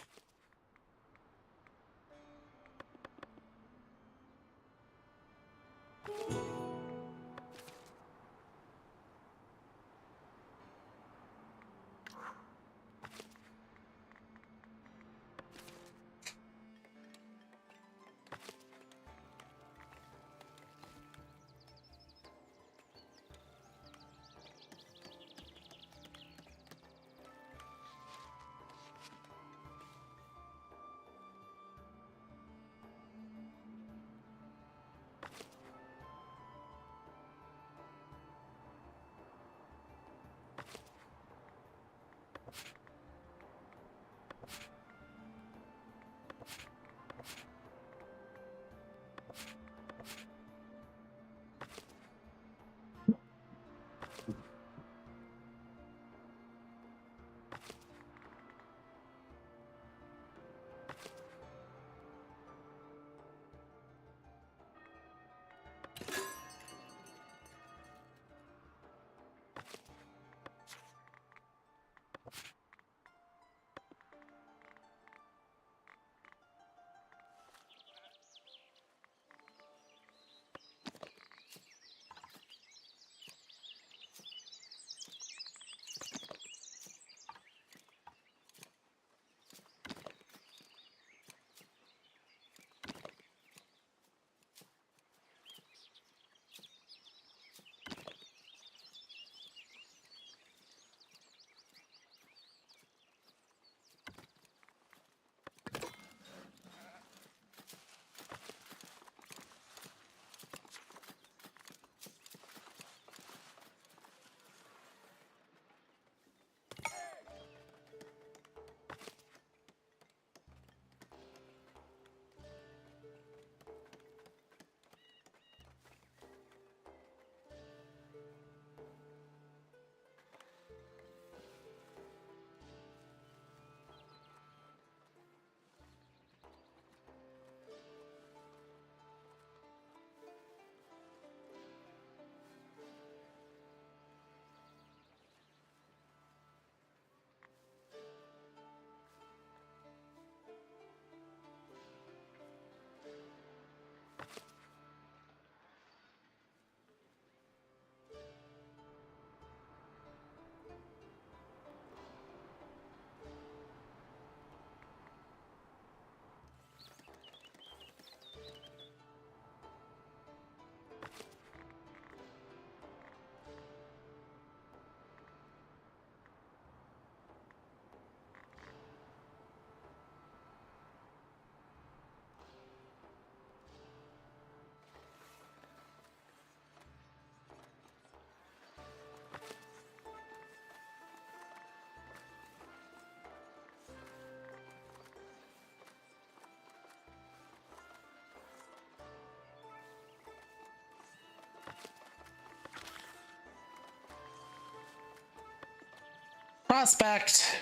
suspect.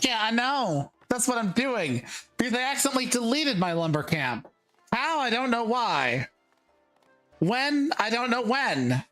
Yeah, I know. That's what I'm doing. Because they accidentally deleted my lumber camp. How? I don't know why. When? I don't know when.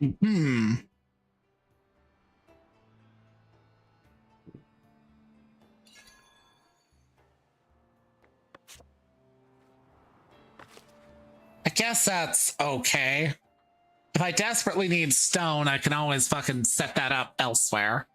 Hmm. I guess that's okay. If I desperately need stone, I can always fucking set that up elsewhere.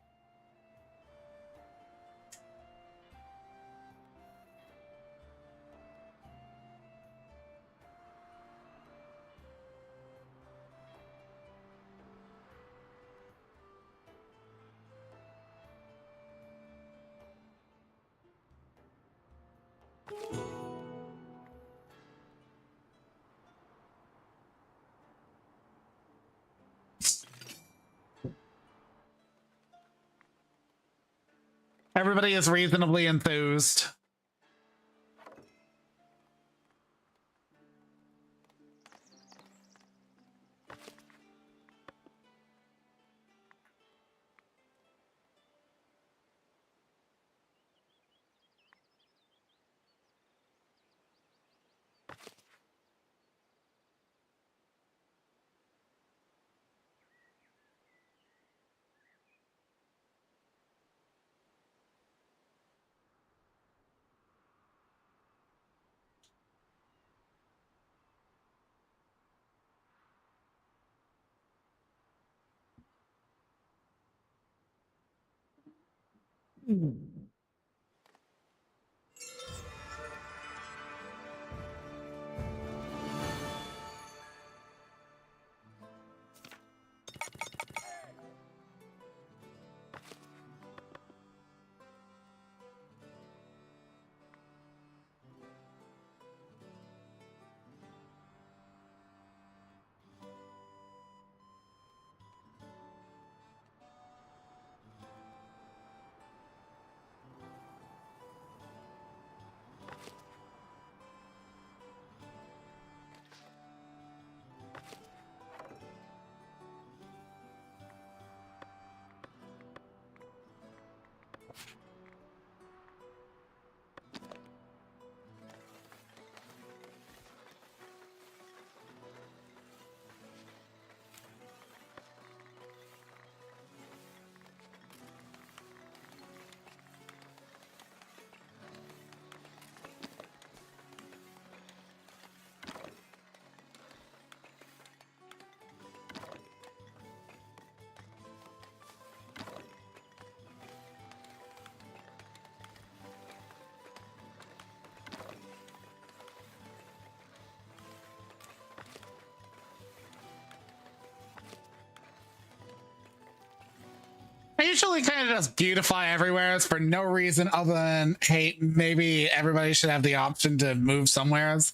Everybody is reasonably enthused. I usually kind of just beautify everywhere for no reason other than, hey, maybe everybody should have the option to move somewheres.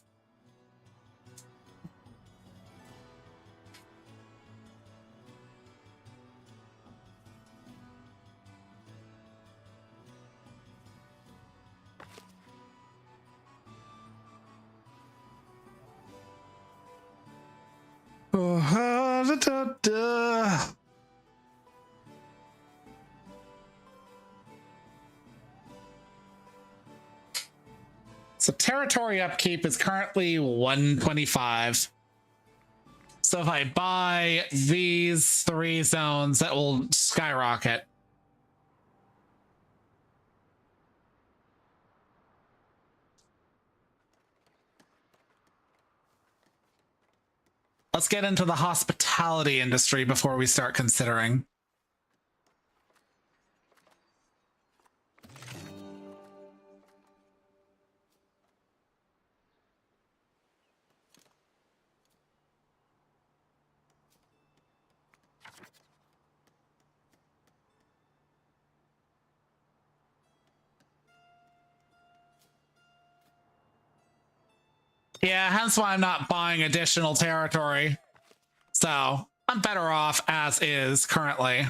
So territory upkeep is currently 125. So if I buy these 3 zones, that will skyrocket. Let's get into the hospitality industry before we start considering. Yeah, hence why I'm not buying additional territory. So I'm better off as is currently.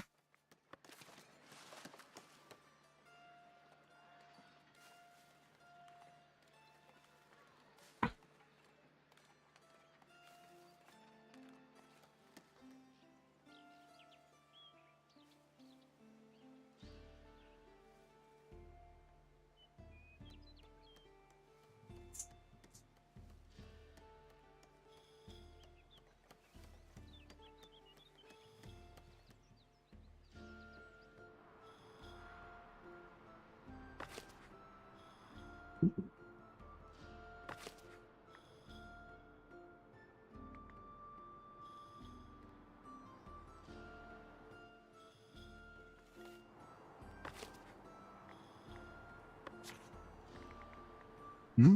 Hmm?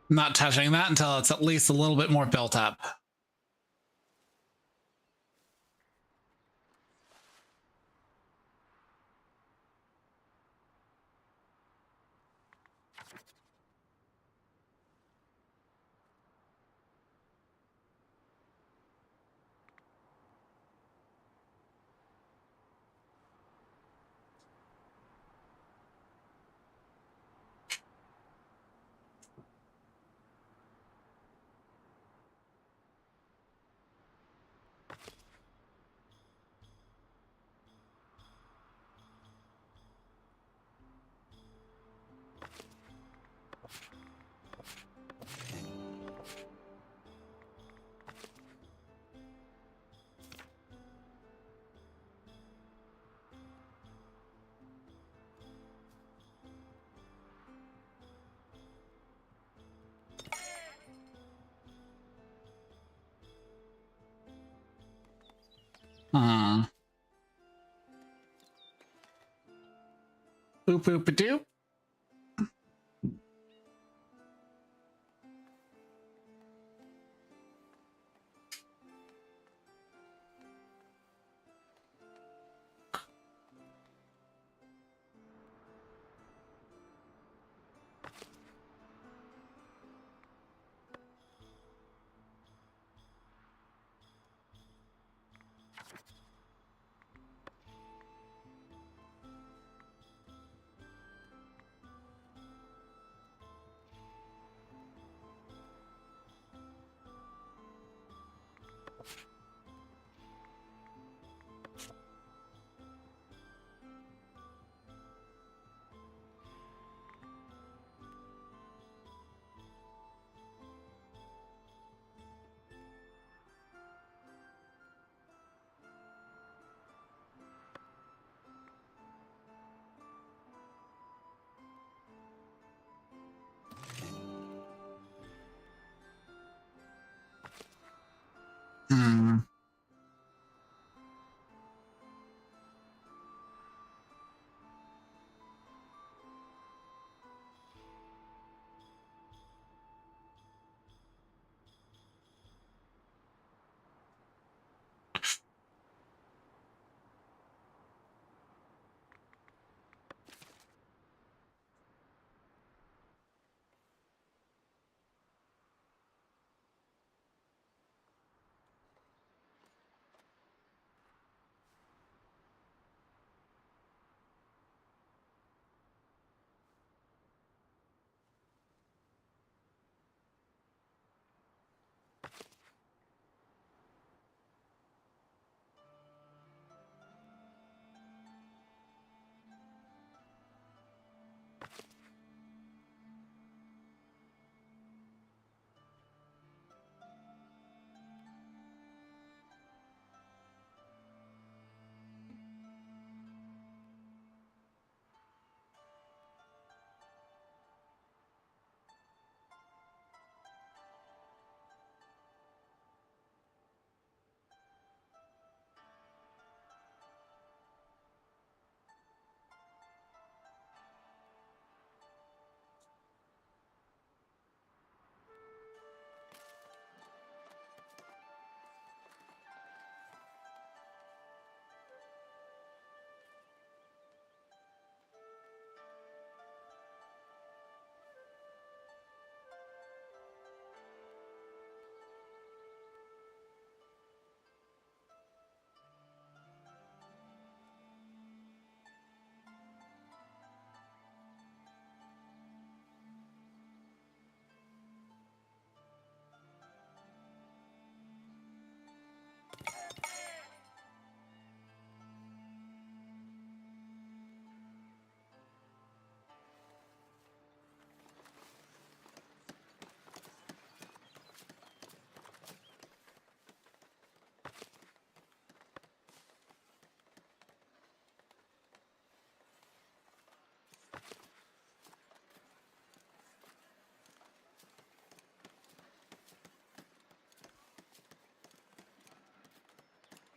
Not touching that until it's at least a little bit more built up. Boop boop a doop.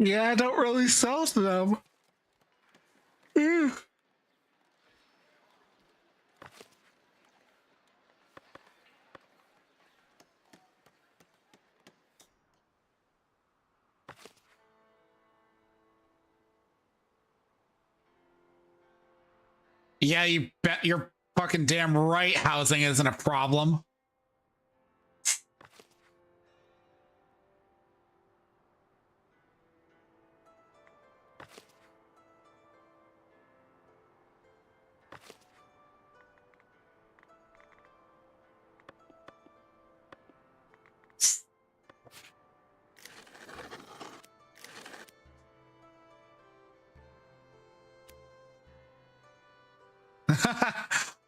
Yeah, I don't really sell to them. Yeah, you bet you're fucking damn right housing isn't a problem.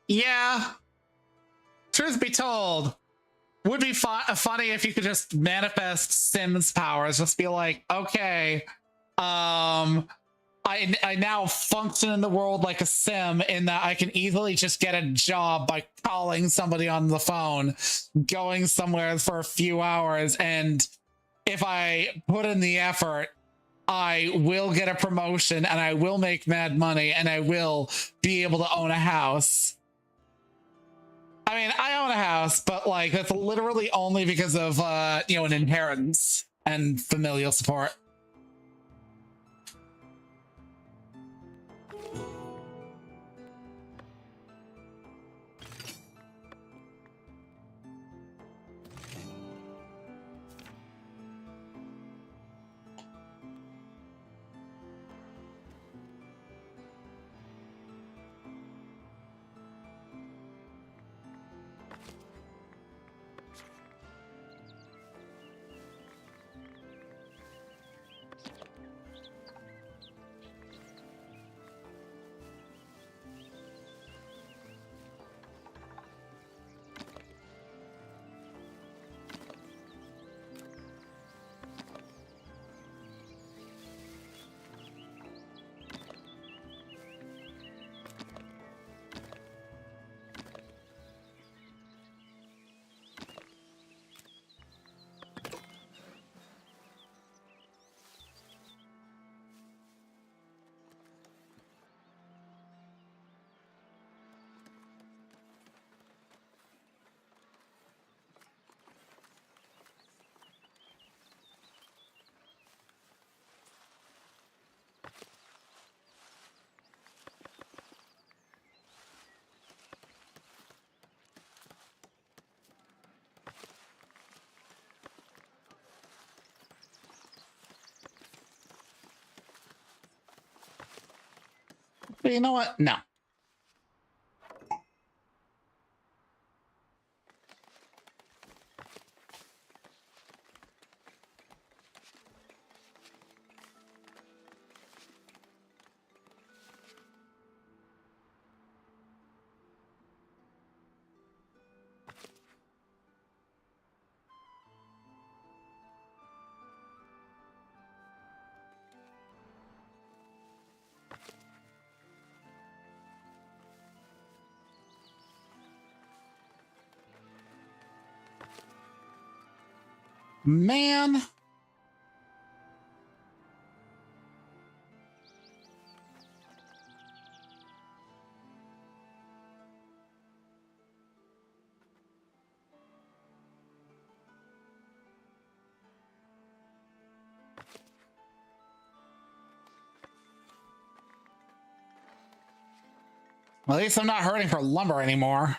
Yeah. Truth be told, would be funny if you could just manifest Sims powers. Just be like, okay, I now function in the world like a sim in that I can easily just get a job by calling somebody on the phone, going somewhere for a few hours, and if I put in the effort, I will get a promotion and I will make mad money and I will be able to own a house. I mean, I own a house, but like that's literally only because of you know, an inheritance and familial support. But you know what? No. Man. Well, at least I'm not hurting for lumber anymore.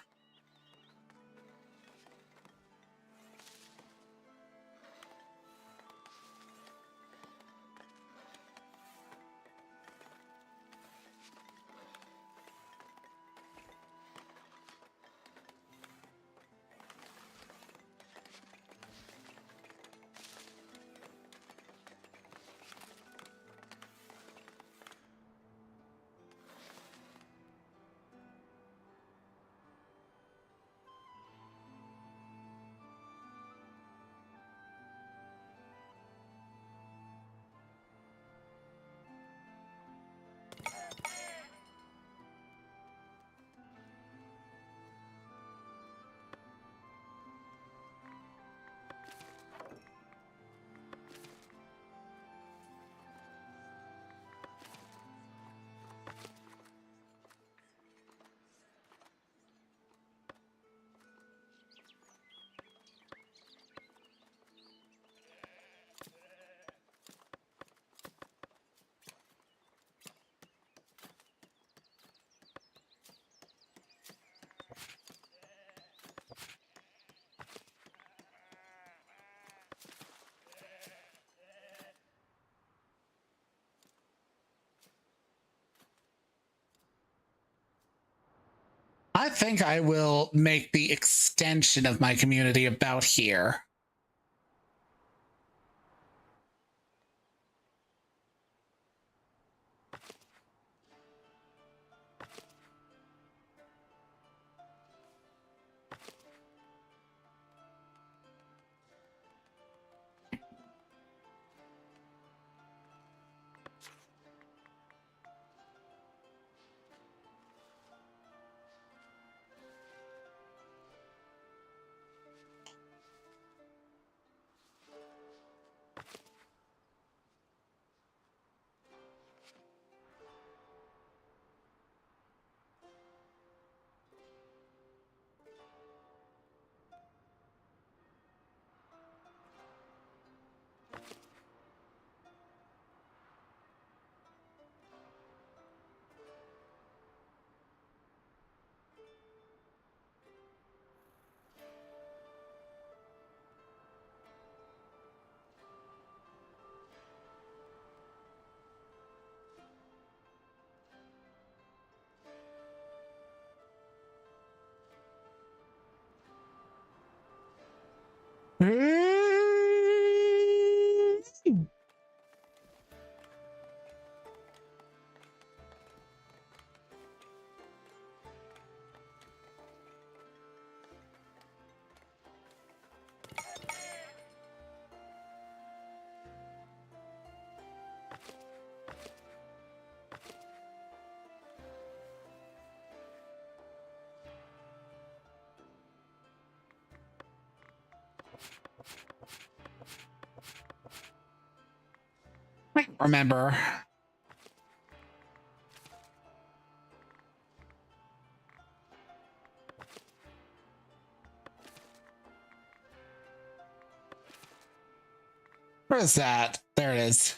I think I will make the extension of my community about here. I remember. Where is that? There it is.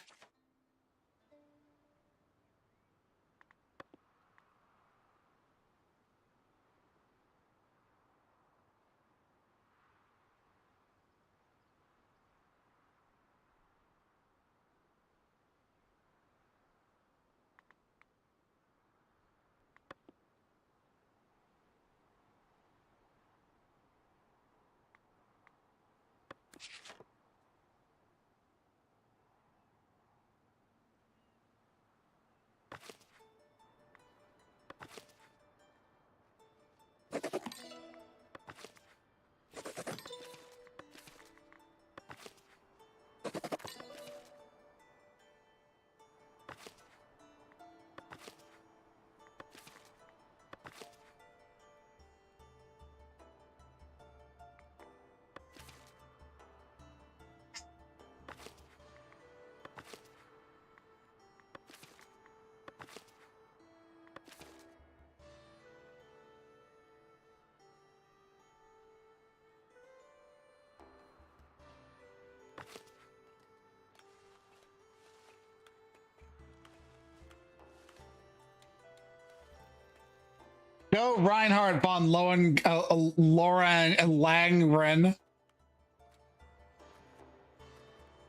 Go Reinhard von Lohen, Lauren Langren.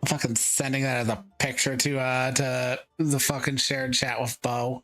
I'm fucking sending that as a picture to the fucking shared chat with Bo.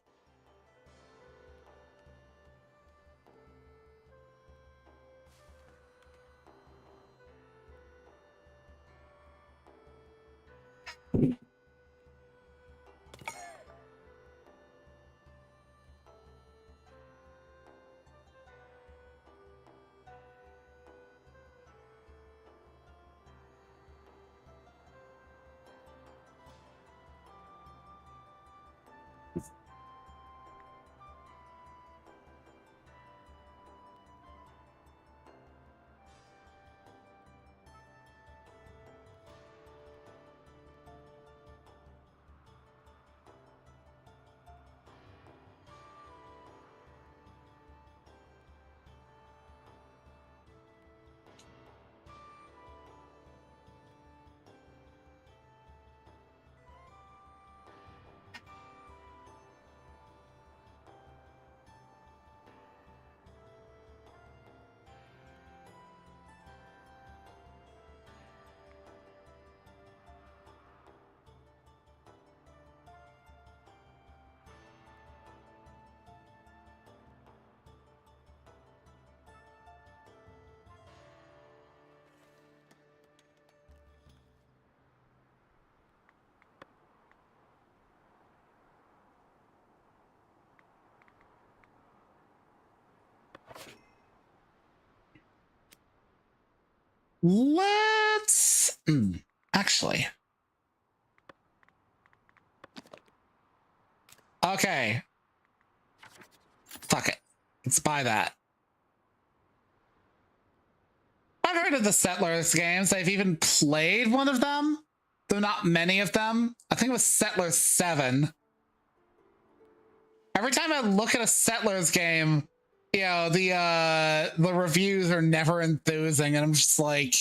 Let's actually. Okay. Fuck it. Let's buy that. I've heard of the Settlers games. I've even played one of them, though not many of them. I think it was Settlers 7. Every time I look at a Settlers game, you know, the reviews are never enthusing, and I'm just like,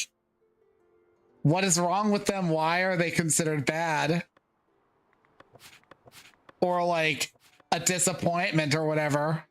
what is wrong with them? Why are they considered bad? Or like a disappointment or whatever.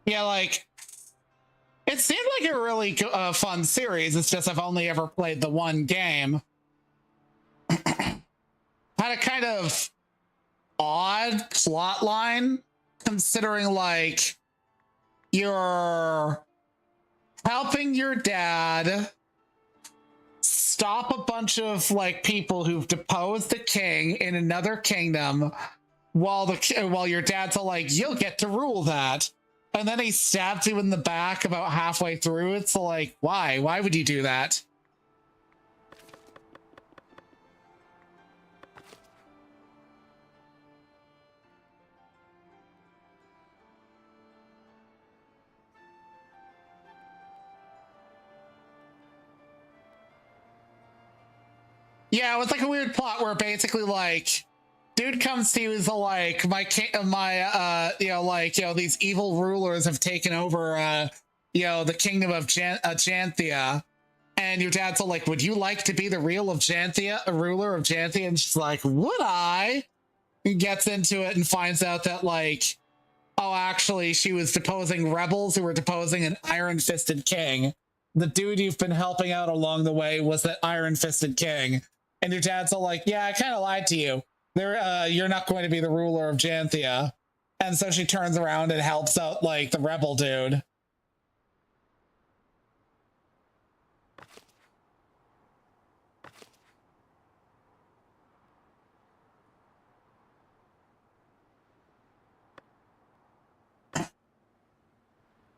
Yeah, like, it seemed like a really fun series. It's just I've only ever played the one game. Had a kind of odd plot line, considering, like, you're helping your dad stop a bunch of, like, people who've deposed the king in another kingdom, while your dad's all like, you'll get to rule that. And then he stabs you in the back about halfway through. It's like, why? Why would you do that? Yeah, it was like a weird plot where basically, like, dude comes to you is like, these evil rulers have taken over, the kingdom of Janthia. And your dad's all like, would you like to be the ruler of Janthia? And she's like, would I? He gets into it and finds out that, like, oh, actually, she was deposing rebels who were deposing an iron-fisted king. The dude you've been helping out along the way was that iron-fisted king. And your dad's all like, yeah, I kind of lied to you. You're not going to be the ruler of Janthia. And so she turns around and helps out, like, the rebel dude.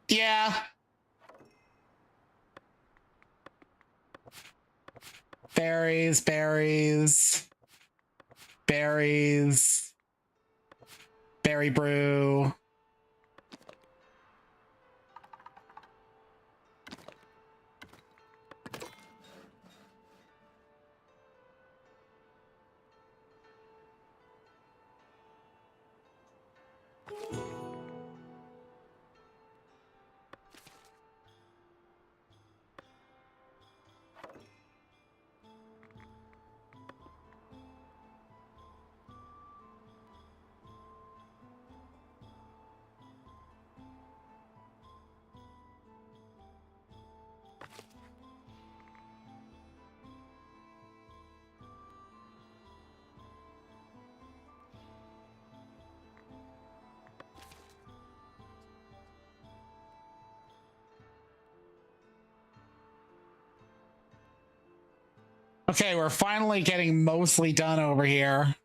Yeah. Berries, berries, berries, berry brew. Okay, we're finally getting mostly done over here.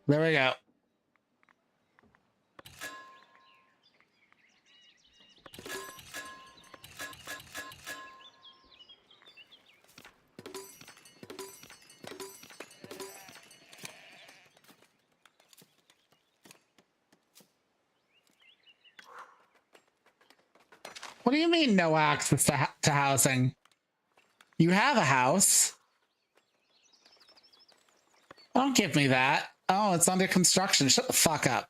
There we go. What do you mean no access to housing? You have a house. Don't give me that. Oh, it's under construction. Shut the fuck up.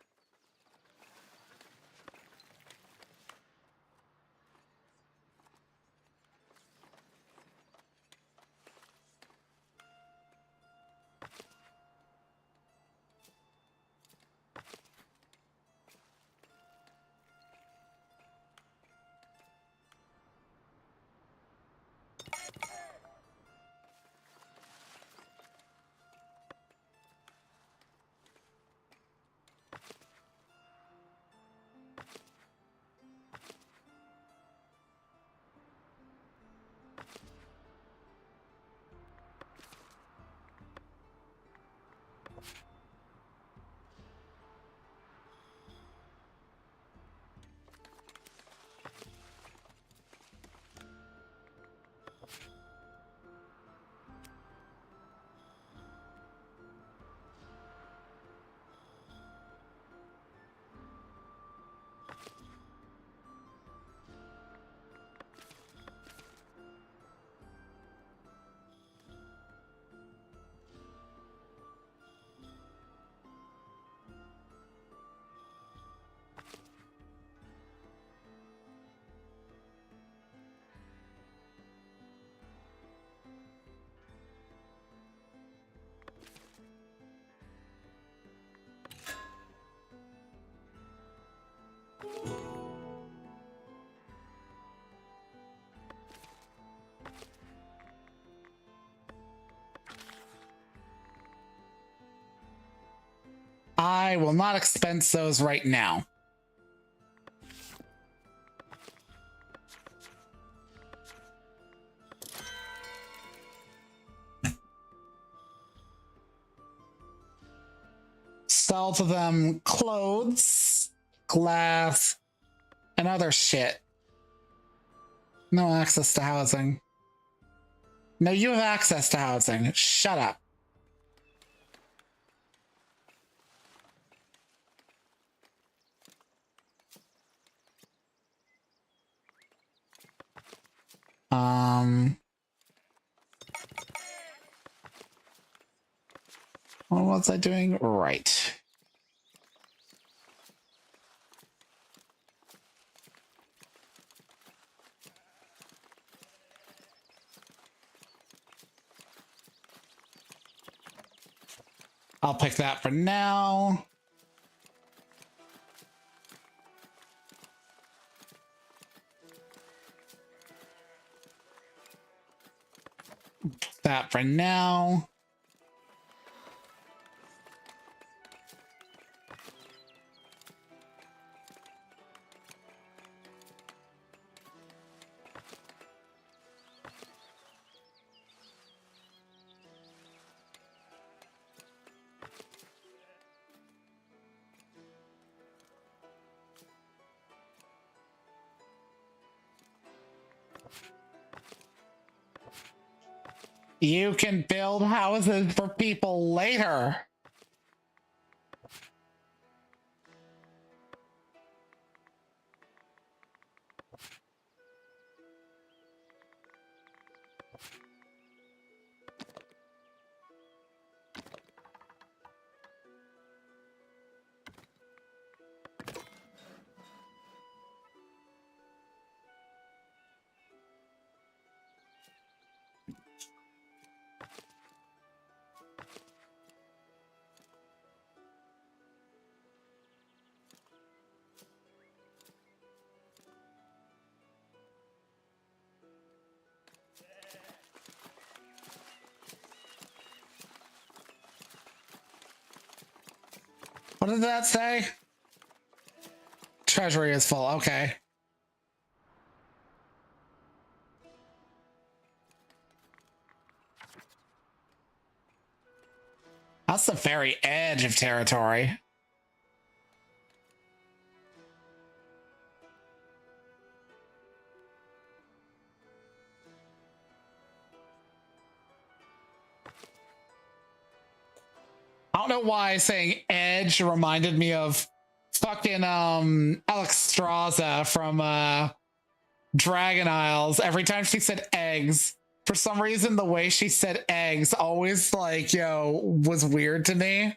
I will not expense those right now. Sell to them clothes, glass, and other shit. No access to housing. No, you have access to housing. Shut up. What was I doing? Right. I'll pick that for now. That for now. You can build houses for people later. What did that say? Treasury is full. Okay. That's the very edge of territory. I don't know why saying edge reminded me of fucking Alexstrasza from Dragon Isles. Every time she said eggs, for some reason the way she said eggs always like, was weird to me.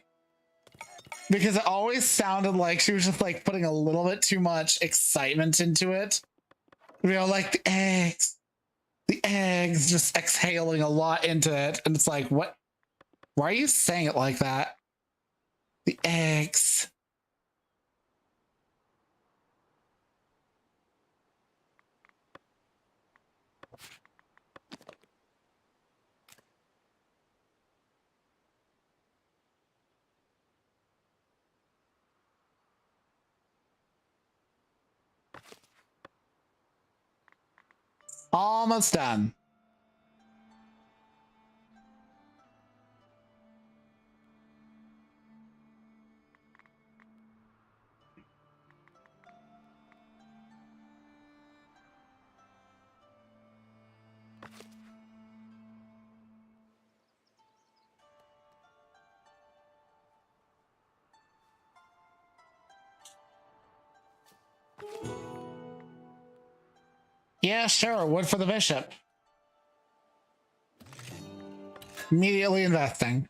Because it always sounded like she was just like putting a little bit too much excitement into it. Like the eggs, just exhaling a lot into it. And it's like, what? Why are you saying it like that? The eggs. Almost done. Yeah, sure. Wood for the bishop. Immediately investing.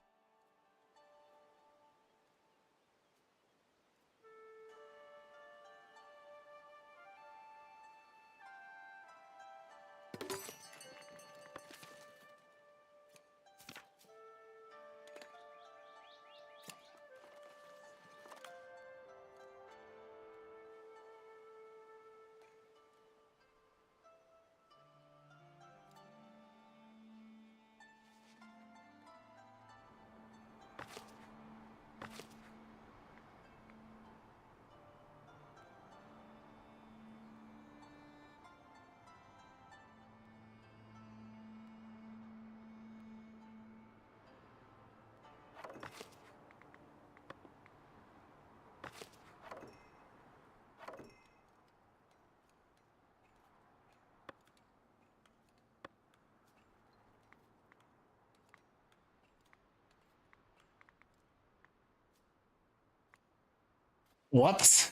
Whoops.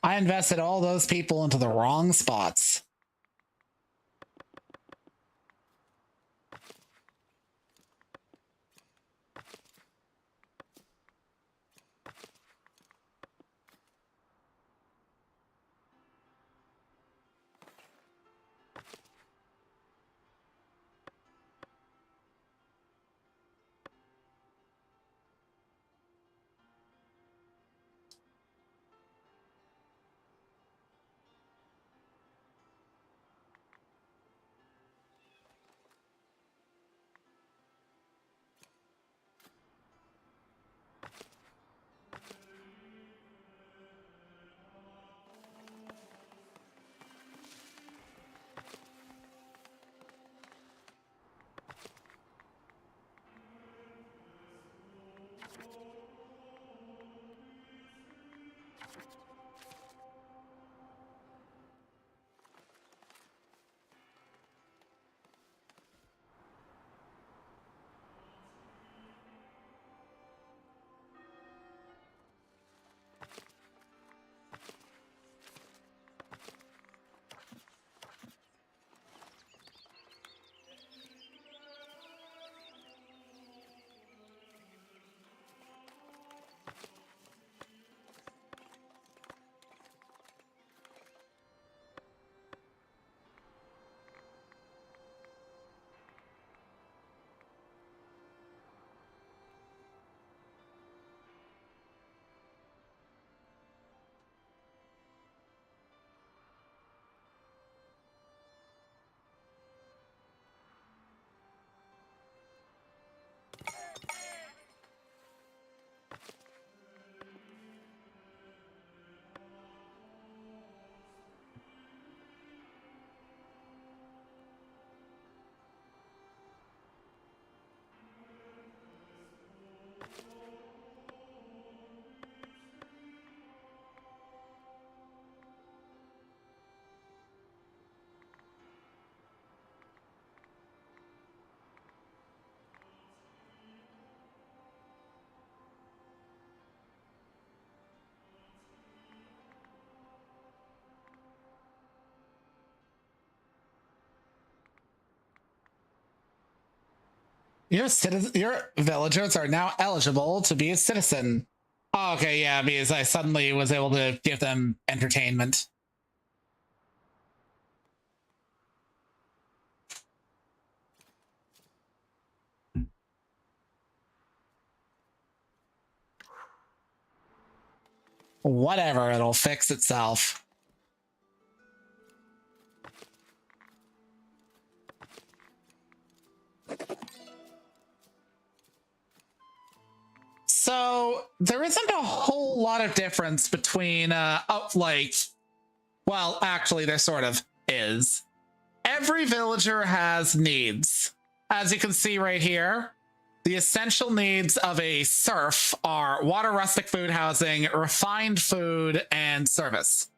I invested all those people into the wrong spots. Your villagers are now eligible to be a citizen. Oh, okay, yeah, because I suddenly was able to give them entertainment. Whatever, it'll fix itself. So there isn't a whole lot of difference between well, actually there sort of is. Every villager has needs. As you can see right here, the essential needs of a serf are water, rustic food, housing, refined food, and service.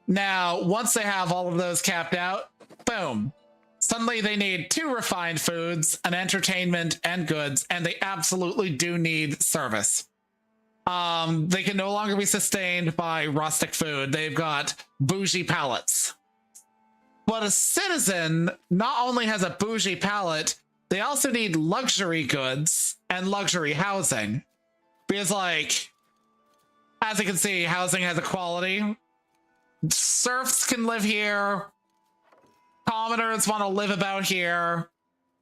Now, once they have all of those capped out, boom. Suddenly they need 2 refined foods, an entertainment, and goods, and they absolutely do need service. They can no longer be sustained by rustic food. They've got bougie palates. But a citizen not only has a bougie palate, they also need luxury goods and luxury housing. Because, like, as you can see, housing has a quality. Serfs can live here. Commoners want to live about here.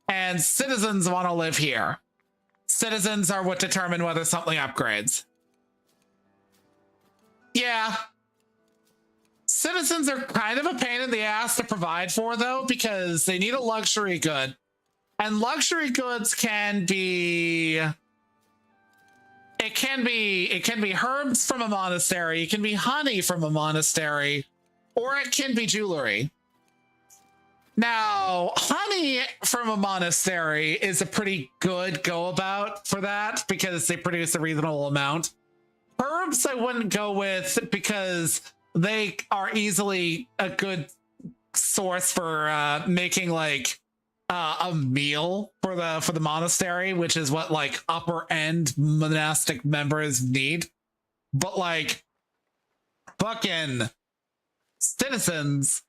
And citizens want to live here. Citizens are what determine whether something upgrades. Yeah. Citizens are kind of a pain in the ass to provide for, though, because they need a luxury good. And luxury goods can be... It can be herbs from a monastery, it can be honey from a monastery, or it can be jewelry. Now, honey from a monastery is a pretty good go-about for that, because they produce a reasonable amount. Herbs I wouldn't go with, because they are easily a good source for making, like, a meal for the monastery, which is what like upper end monastic members need. But like fucking citizens,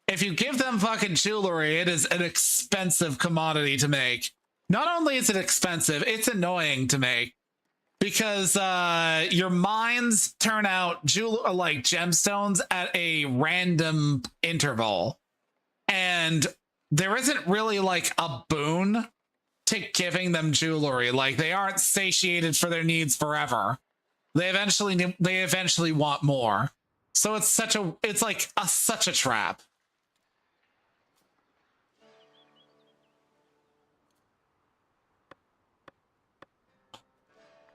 if you give them fucking jewelry, it is an expensive commodity to make. Not only is it expensive, it's annoying to make because your mines turn out like gemstones at a random interval, and there isn't really like a boon to giving them jewelry. Like they aren't satiated for their needs forever. They eventually want more. So it's such a trap.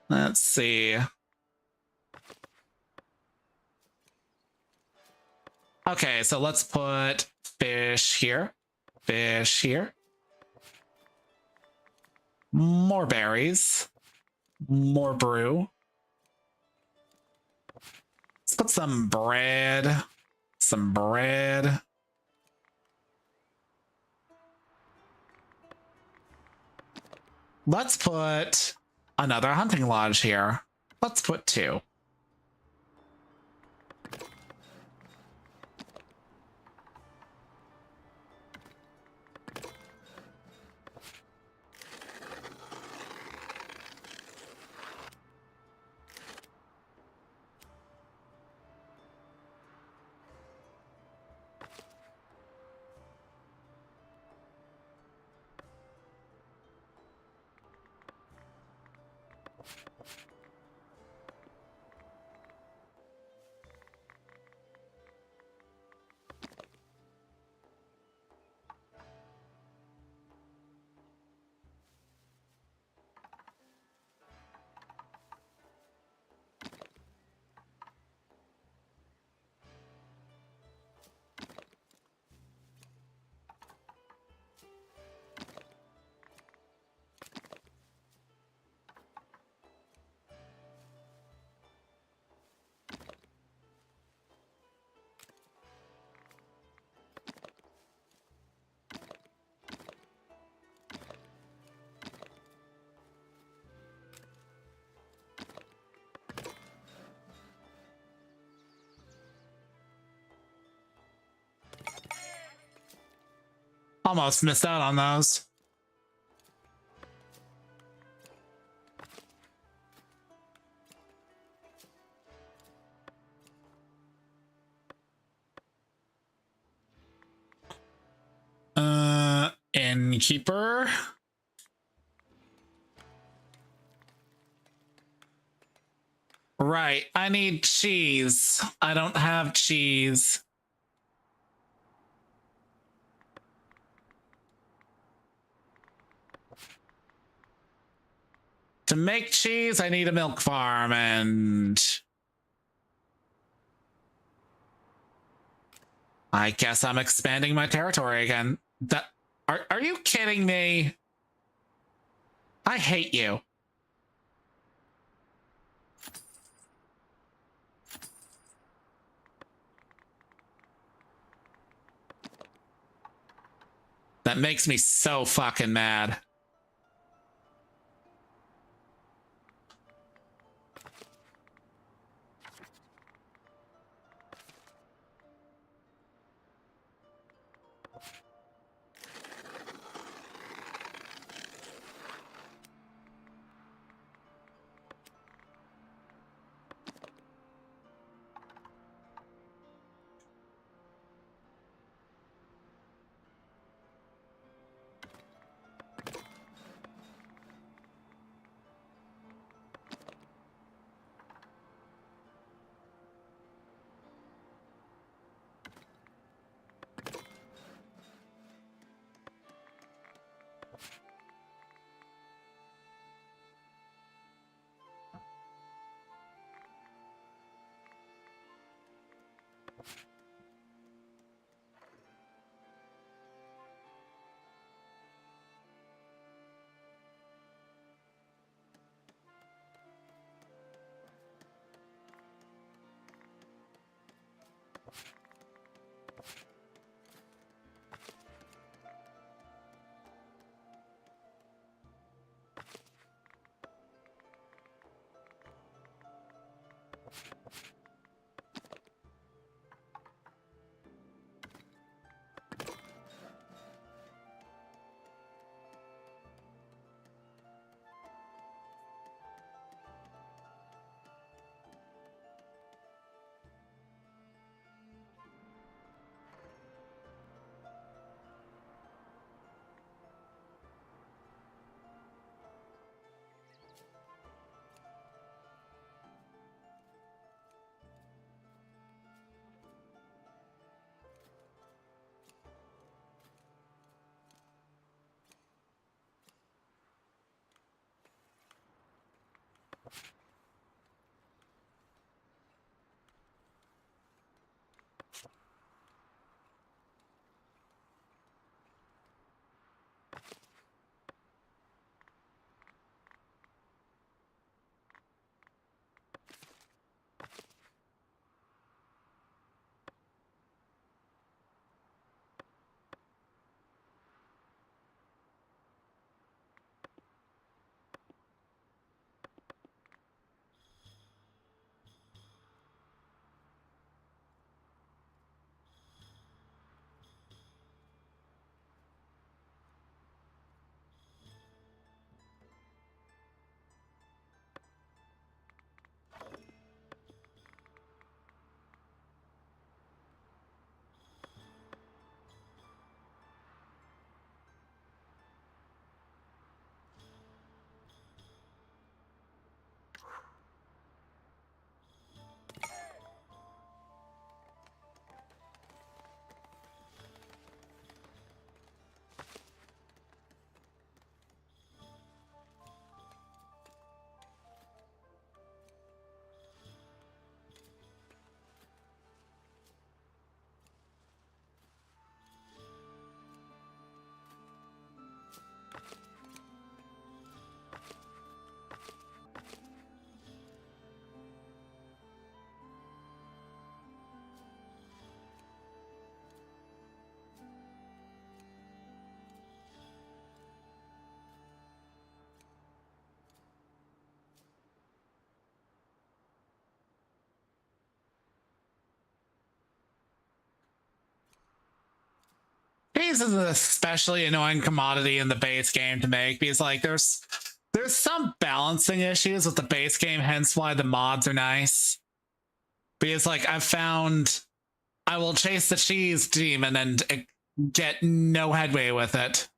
Let's see. Okay, so let's put fish here. Fish here. More berries. More brew. Let's put some bread. Some bread. Let's put another hunting lodge here. Let's put 2. Almost missed out on those. Innkeeper. Right, I need cheese. I don't have cheese. To make cheese, I need a milk farm, and I guess I'm expanding my territory again. Are you kidding me? I hate you. That makes me so fucking mad. piece is an especially annoying commodity in the base game to make because like there's some balancing issues with the base game, hence why the mods are nice. Because like I've found I will chase the cheese demon and get no headway with it.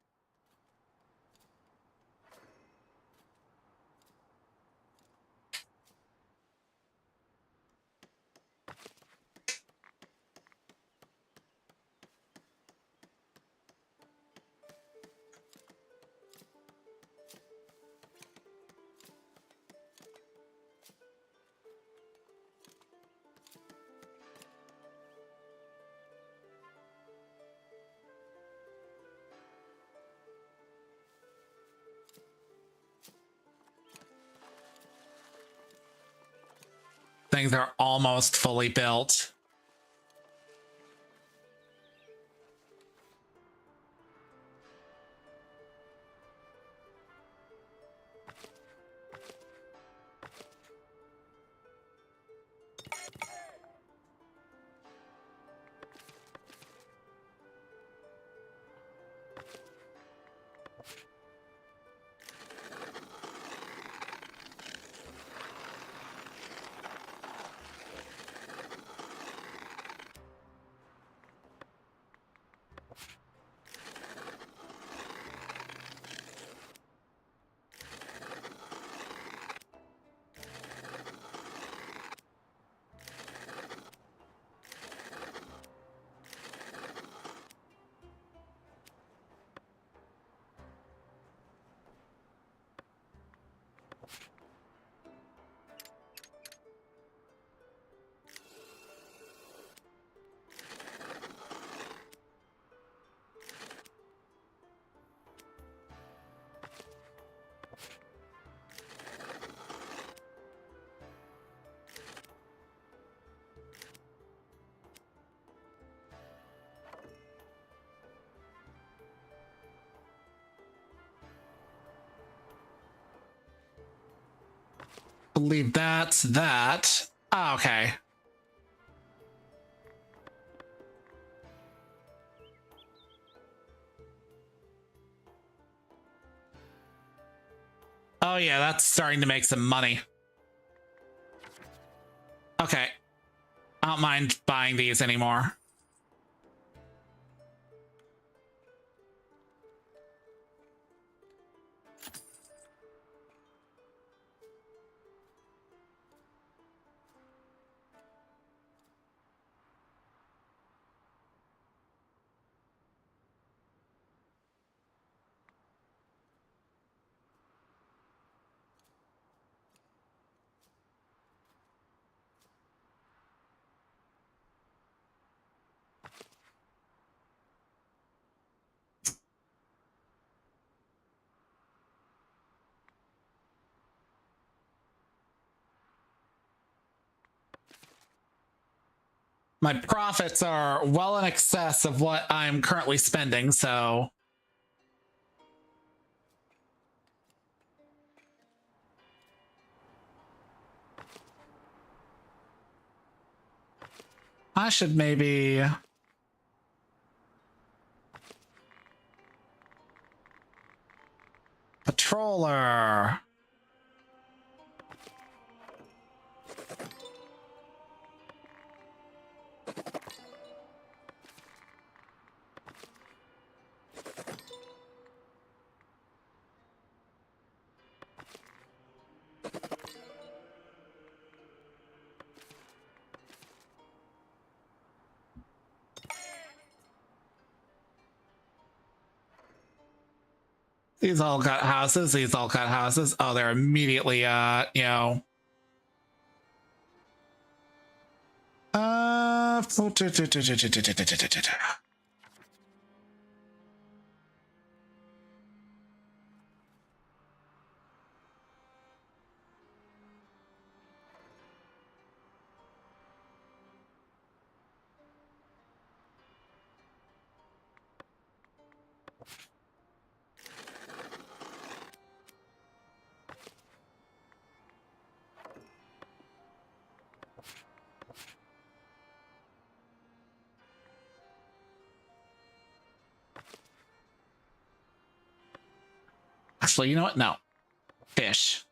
Things are almost fully built. Believe that's that. Oh, okay. Oh yeah, that's starting to make some money. Okay. I don't mind buying these anymore. My profits are well in excess of what I'm currently spending, so I should maybe patroller. These all got houses. These all got houses. Oh, they're immediately, you know. Actually, you know what? No. Fish.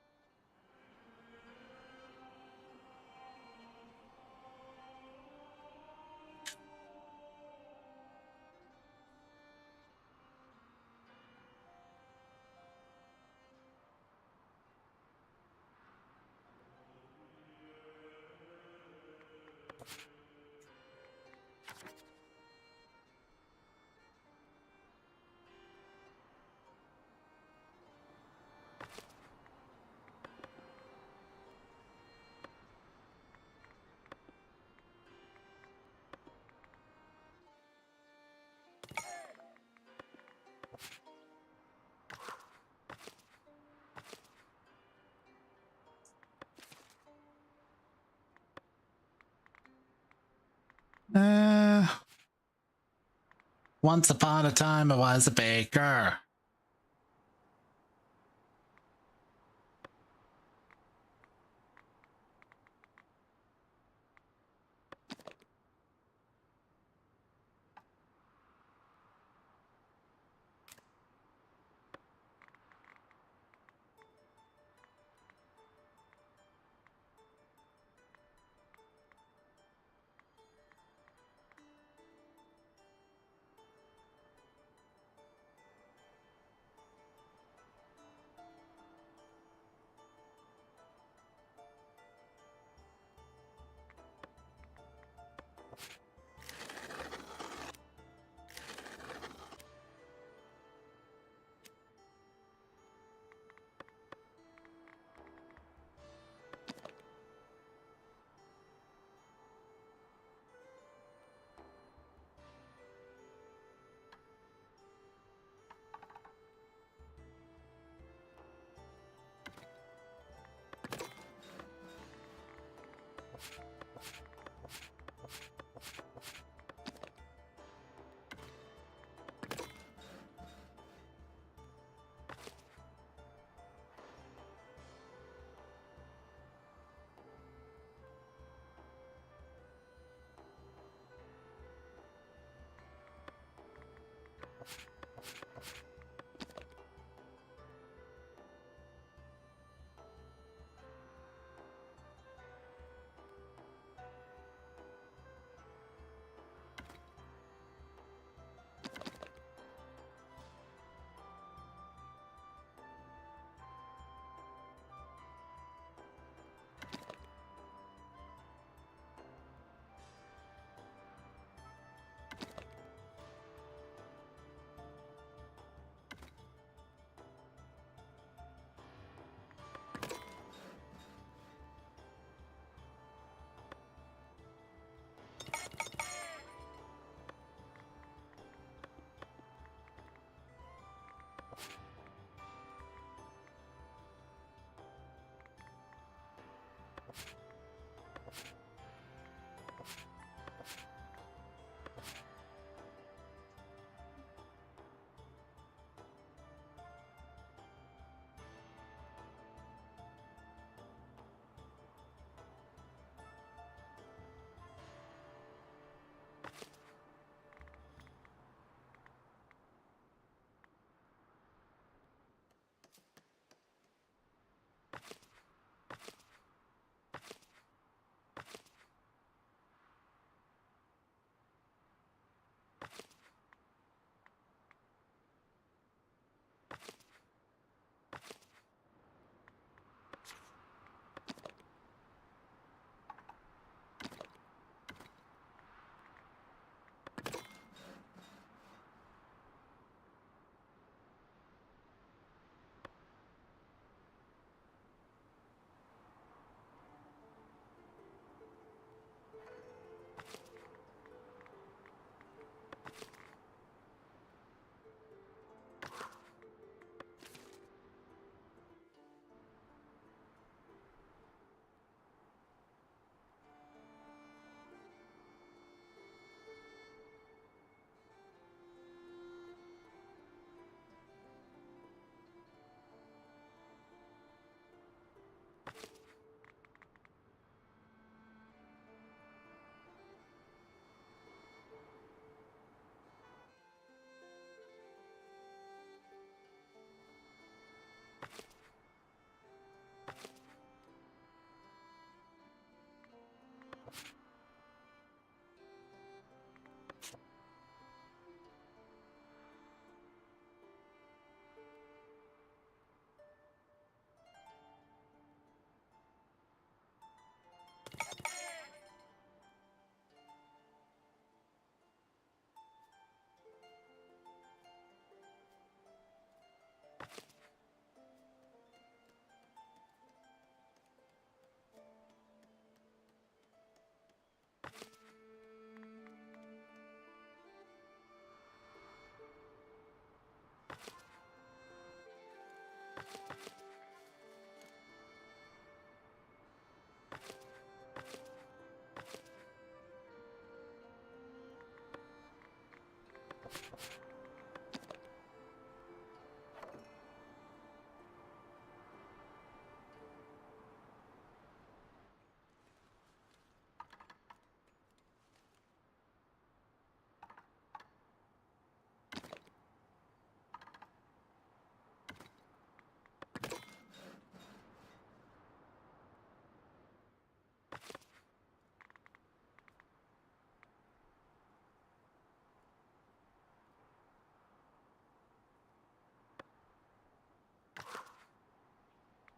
Once upon a time, I was a baker.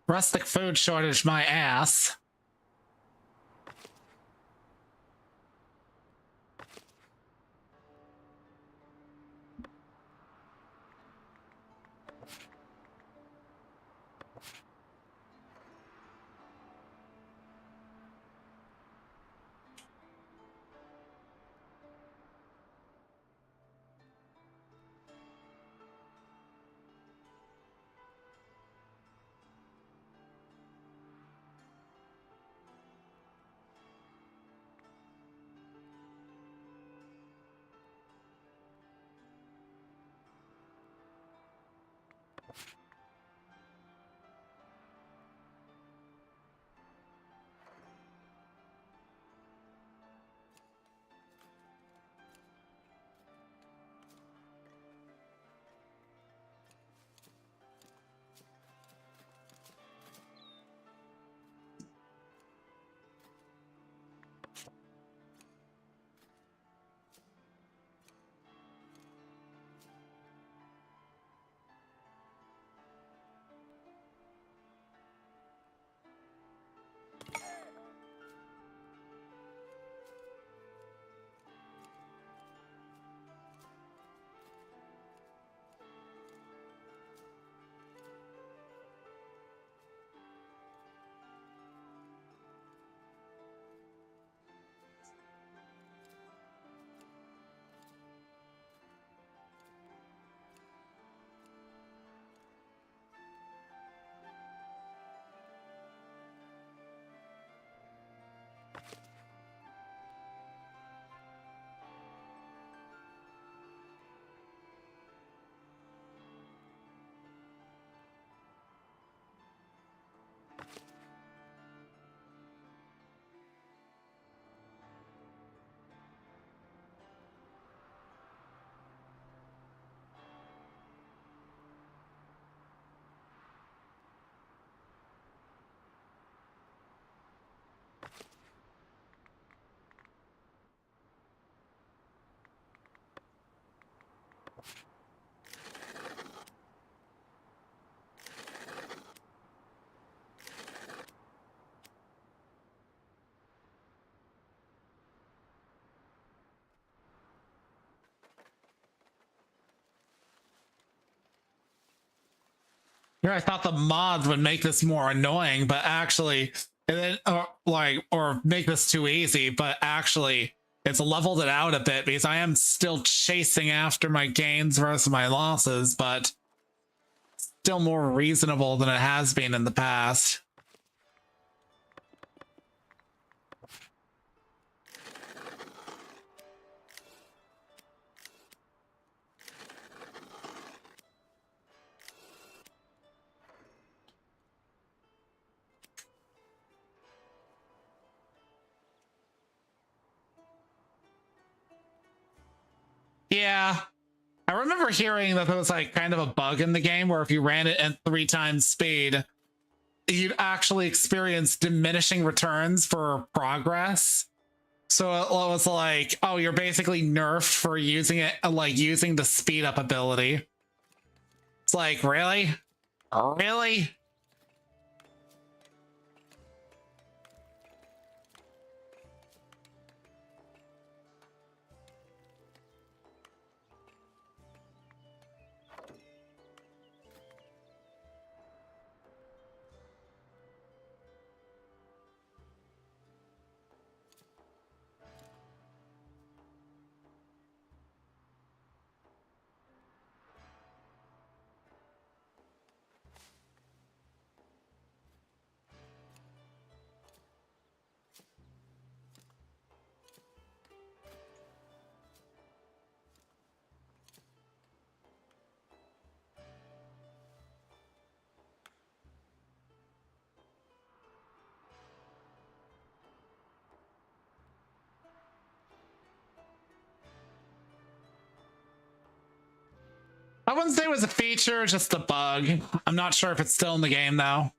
Rustic food shortage my ass. Yeah, I thought the mods would make this more annoying, but actually, and then, or make this too easy, but actually, it's leveled it out a bit because I am still chasing after my gains versus my losses, but still more reasonable than it has been in the past. Yeah, I remember hearing that there was like kind of a bug in the game where if you ran it at 3 times speed, you'd actually experience diminishing returns for progress. So it was like, oh, you're basically nerfed for using it, like using the speed up ability. It's like, really? Really? I wouldn't say it was a feature, just a bug. I'm not sure if it's still in the game though.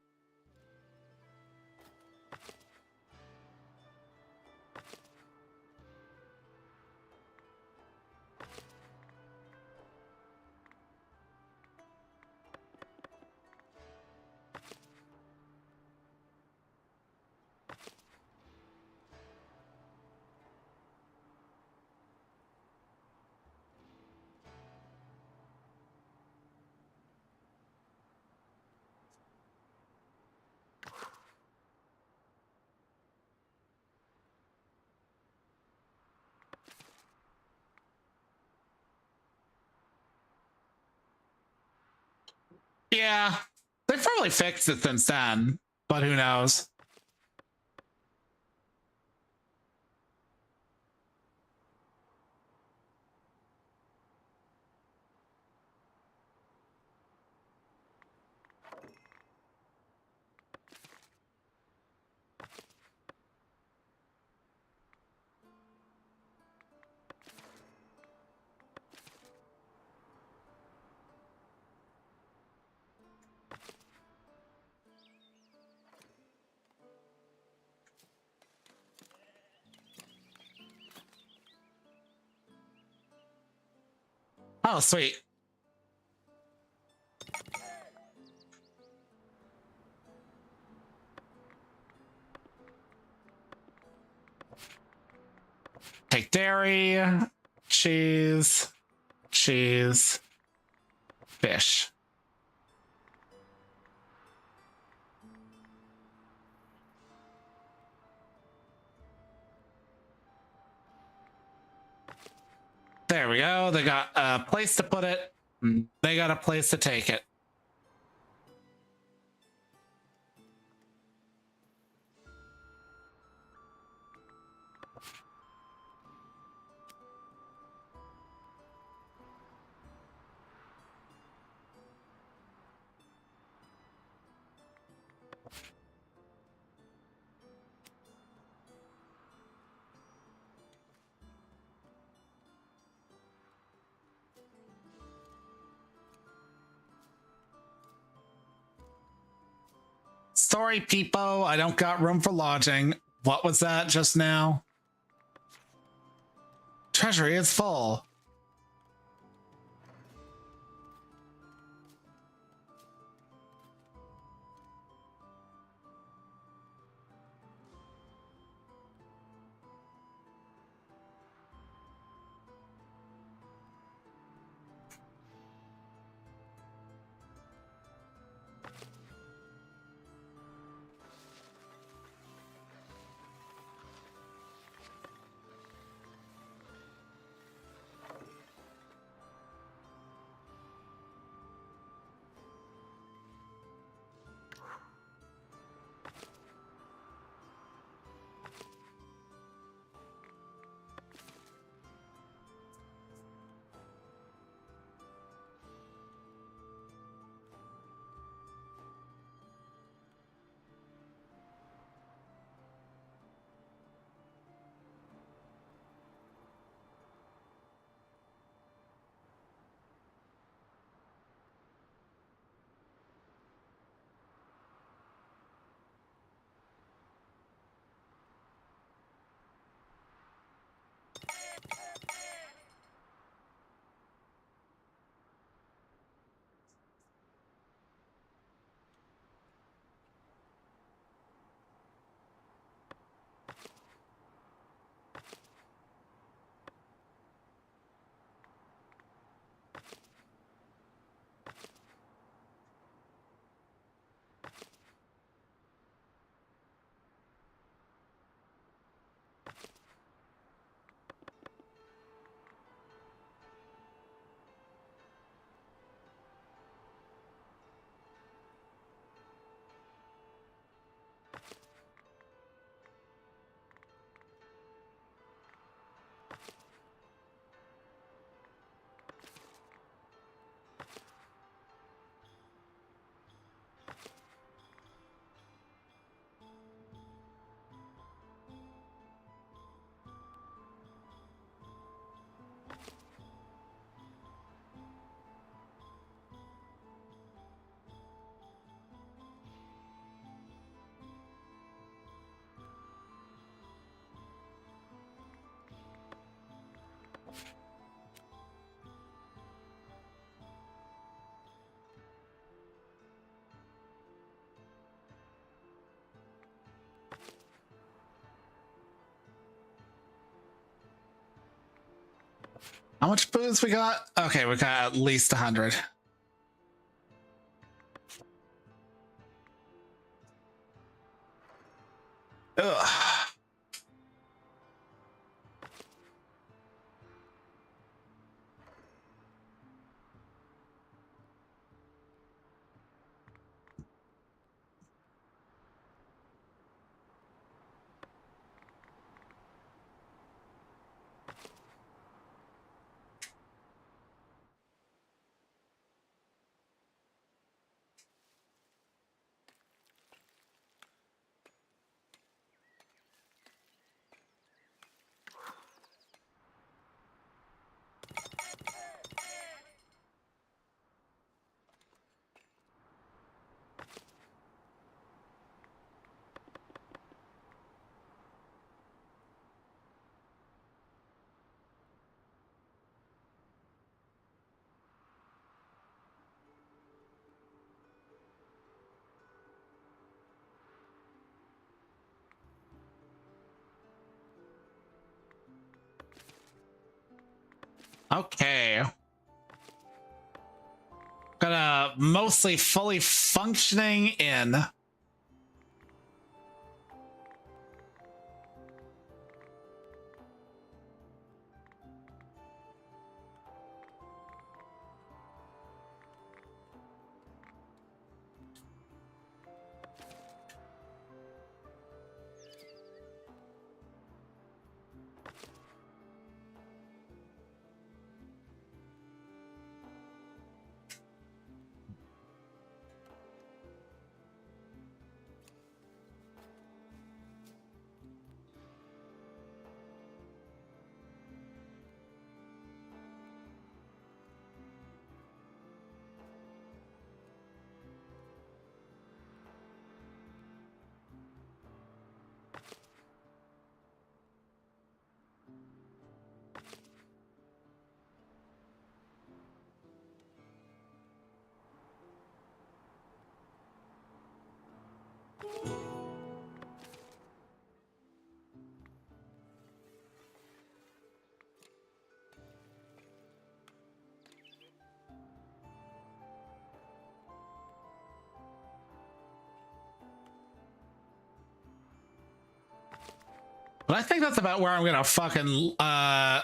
Yeah, they've probably fixed it since then, but who knows? Oh, sweet. Take dairy, cheese, cheese, fish. There we go. They got a place to put it. They got a place to take it. Sorry, Peepo, I don't got room for lodging. What was that just now? Treasury is full. How much booze we got? Okay, we got at least 100. Ugh. Okay. Got a mostly fully functioning inn. But I think that's about where I'm gonna fucking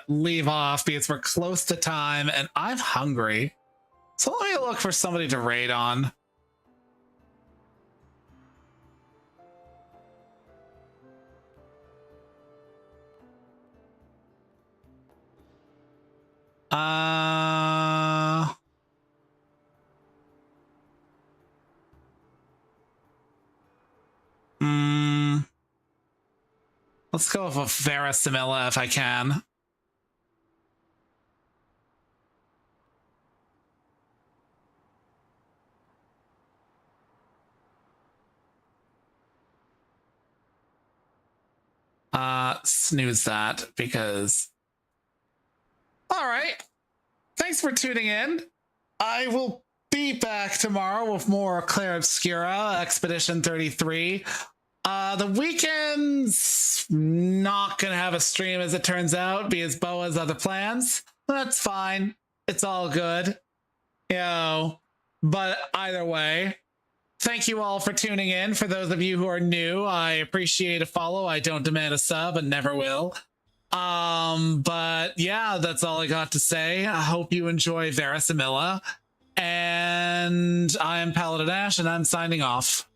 leave off because we're close to time and I'm hungry. So let me look for somebody to raid on. Let's go with a Verisimilla if I can. Snooze that because... All right. Thanks for tuning in. I will be back tomorrow with more Claire Obscura, Expedition 33. The weekend's not gonna have a stream as it turns out because Bo has other plans. That's fine. It's all good. You know, but either way, thank you all for tuning in. For those of you who are new, I appreciate a follow. I don't demand a sub and never will. But yeah, that's all I got to say. I hope you enjoy Verisimilla. And I am Paladin Ashe, and I'm signing off.